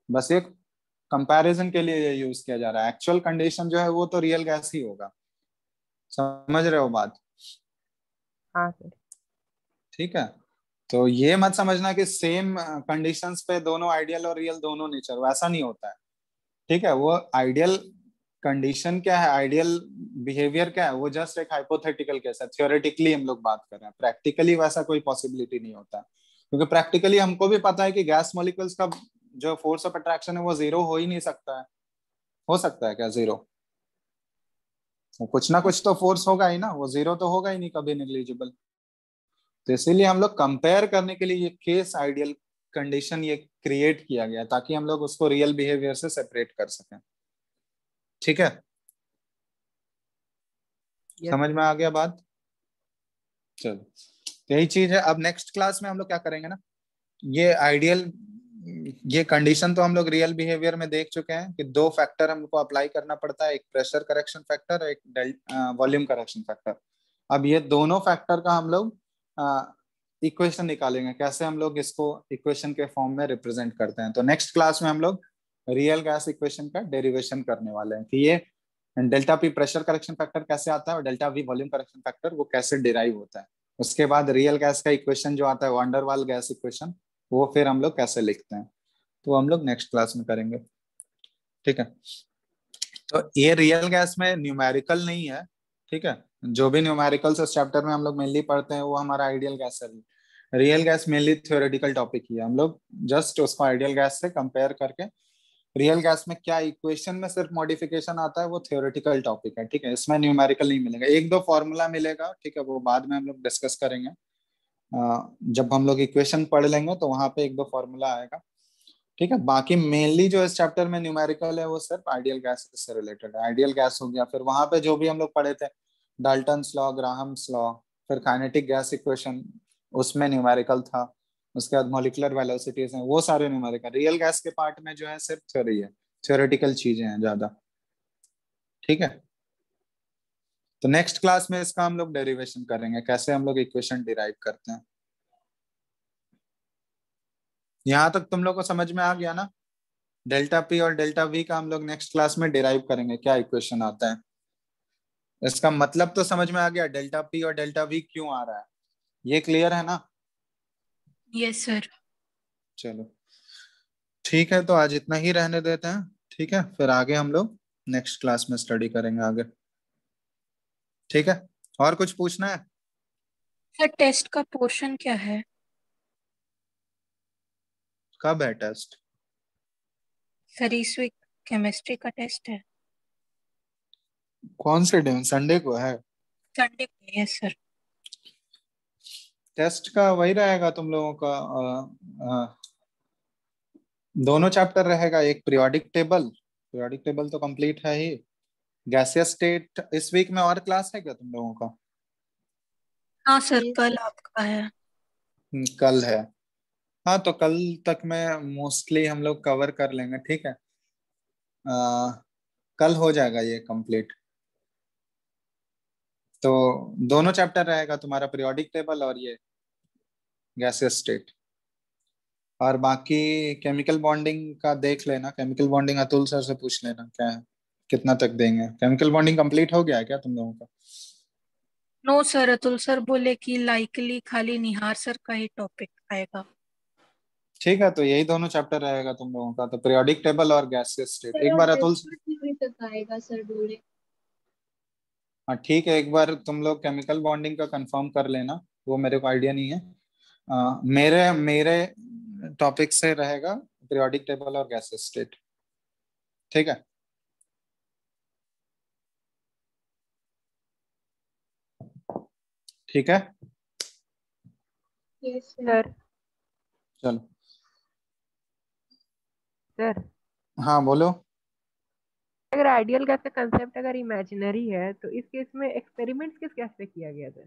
बस एक कंपैरिजन के लिए ये यूज किया जा रहा है, एक्चुअल कंडीशन जो है वो तो रियल गैस ही होगा, समझ रहे हो बात। हाँ सर। ठीक है, तो ये मत समझना कि सेम कंडीशंस पे दोनों आइडियल और रियल दोनों नेचर, वैसा नहीं होता है। ठीक है, वो आइडियल कंडीशन क्या है, आइडियल बिहेवियर क्या है, वो जस्ट एक हाइपोथेटिकल केस है, थियोरेटिकली हम लोग बात कर रहे हैं, प्रैक्टिकली वैसा कोई पॉसिबिलिटी नहीं होता, क्योंकि प्रैक्टिकली हमको भी पता है कि गैस मॉलिक्यूल्स का जो फोर्स ऑफ अट्रैक्शन है वो 0 हो ही नहीं सकता है, हो सकता है क्या 0, वो कुछ ना कुछ तो फोर्स होगा ही ना, वो 0 तो होगा ही नहीं कभी नेग्लिजिबल। तो इसीलिए हम लोग कंपेयर करने के लिए ये केस आइडियल कंडीशन ये क्रिएट किया गया ताकि हम लोग उसको रियल बिहेवियर से सेपरेट कर सकें। ठीक है, यस समझ सर। में आ गया बात। चलो, यही चीज है। अब नेक्स्ट क्लास में हम लोग क्या करेंगे ना, ये आइडियल ये कंडीशन तो हम लोग रियल बिहेवियर में देख चुके हैं कि दो फैक्टर हमको अप्लाई करना पड़ता है, एक प्रेशर करेक्शन फैक्टर, एक वॉल्यूम करेक्शन फैक्टर। अब ये दोनों फैक्टर का हम लोग इक्वेशन निकालेंगे, कैसे हम लोग इसको इक्वेशन के फॉर्म में रिप्रेजेंट करते हैं। तो नेक्स्ट क्लास में हम लोग रियल गैस इक्वेशन का डेरिवेशन करने वाले हैं कि ये delta P pressure correction factor कैसे आता है और delta V volume correction factor वो कैसे डिराइव होता है। उसके बाद रियल गैस का इक्वेशन जो आता है वान डेर वाल गैस इक्वेशन, वो फिर हम लोग कैसे लिखते हैं, तो हम लोग नेक्स्ट क्लास में करेंगे। ठीक है, तो ये रियल गैस में न्यूमेरिकल नहीं है। ठीक है, जो भी न्यूमेरिकल्स इस चैप्टर में हम लोग मेनली पढ़ते हैं वो हमारा आइडियल गैस है, real gas mainly theoretical topic ही है, हम लोग जस्ट उसको आइडियल गैस से कंपेयर करके रियल गैस में क्या इक्वेशन में सिर्फ मॉडिफिकेशन आता है वो थ्योरेटिकल टॉपिक है। ठीक है, इसमें न्यूमेरिकल नहीं मिलेगा, एक दो फॉर्मूला मिलेगा, ठीक है, वो बाद में हम लोग डिस्कस करेंगे, जब हम लोग इक्वेशन पढ़ लेंगे तो वहां पे एक दो फॉर्मूला आएगा, ठीक है, बाकी मेनली जो इस चैप्टर में न्यूमेरिकल है वो सिर्फ आइडियल गैस से रिलेटेड है। आइडियल गैस हो गया, फिर वहां पे जो भी हम लोग पढ़े थे डाल्टन्स लॉ, ग्राहम्स लॉ, फिर काइनेटिक गैस इक्वेशन, उसमें न्यूमेरिकल था। उसके बाद मॉलिक्यूलर वेलोसिटीज हैं, वो सारे न्यूमेरिकल। रियल गैस के पार्ट में जो है सिर्फ थ्योरी है, थ्योरेटिकल चीजें हैं ज्यादा। ठीक है, तो नेक्स्ट क्लास में इसका हम लोग डेरिवेशन करेंगे, कैसे हम लोग इक्वेशन डिराइव करते हैं। यहां तक तुम लोग को समझ में आ गया ना? डेल्टा पी और डेल्टा वी का हम लोग नेक्स्ट क्लास में डिराइव करेंगे, क्या इक्वेशन आता है। इसका मतलब तो समझ में आ गया, डेल्टा पी और डेल्टा वी क्यों आ रहा है, ये क्लियर है ना? Yes sir. चलो ठीक है, तो आज इतना ही रहने देते हैं। ठीक है, फिर आगे हम लोग नेक्स्ट क्लास में स्टडी करेंगे आगे। ठीक है, और कुछ पूछना है? सर टेस्ट का पोर्शन क्या है? कब है टेस्ट? सर इस वीक केमिस्ट्री का टेस्ट है। कौन से दिन, संडे को है? संडे को। Yes sir. टेस्ट का वही रहेगा तुम लोगों का, दोनों चैप्टर रहेगा। एक पीरियोडिक टेबल, पीरियोडिक टेबल तो कंप्लीट है ही। गैसियस स्टेट इस वीक में और क्लास है क्या तुम लोगों का? हाँ सर, Yes, कल sir. आपका है। कल है। हाँ, तो कल तक में मोस्टली हम लोग कवर कर लेंगे। ठीक है, कल हो जाएगा ये कंप्लीट। तो दोनों चैप्टर रहेगा तुम्हारा, पीरियोडिक टेबल और ये गैसियस स्टेट। और बाकी केमिकल बॉन्डिंग का देख लेना, केमिकल बॉन्डिंग अतुल सर से पूछ लेना क्या है, कितना तक देंगे। केमिकल बॉन्डिंग कंप्लीट हो गया है क्या तुम लोगों का? नो सर, अतुल सर बोले कि लाइकली खाली निहार सर का ही टॉपिक आएगा। ठीक है, तो यही दोनों चैप्टर रहेगा तुम लोगों का, तो पीरियोडिक टेबल और गैसियस स्टेट। सर एक और बार अतुल, डिस्प्यूट थ्योरी तक आएगा सर बोले। हाँ ठीक है, एक बार तुम लोग केमिकल बॉन्डिंग का कंफर्म कर लेना, वो मेरे को आइडिया नहीं है। मेरे मेरे टॉपिक से रहेगा पीरियोडिक टेबल और गैसियस स्टेट। ठीक है, ठीक है, यस सर। सर। चलो। सर, हाँ बोलो। अगर आइडियल गैस का कंसेप्ट अगर इमेजिनरी है तो इस केस में एक्सपेरिमेंट्स किस गैस पे किया गया था?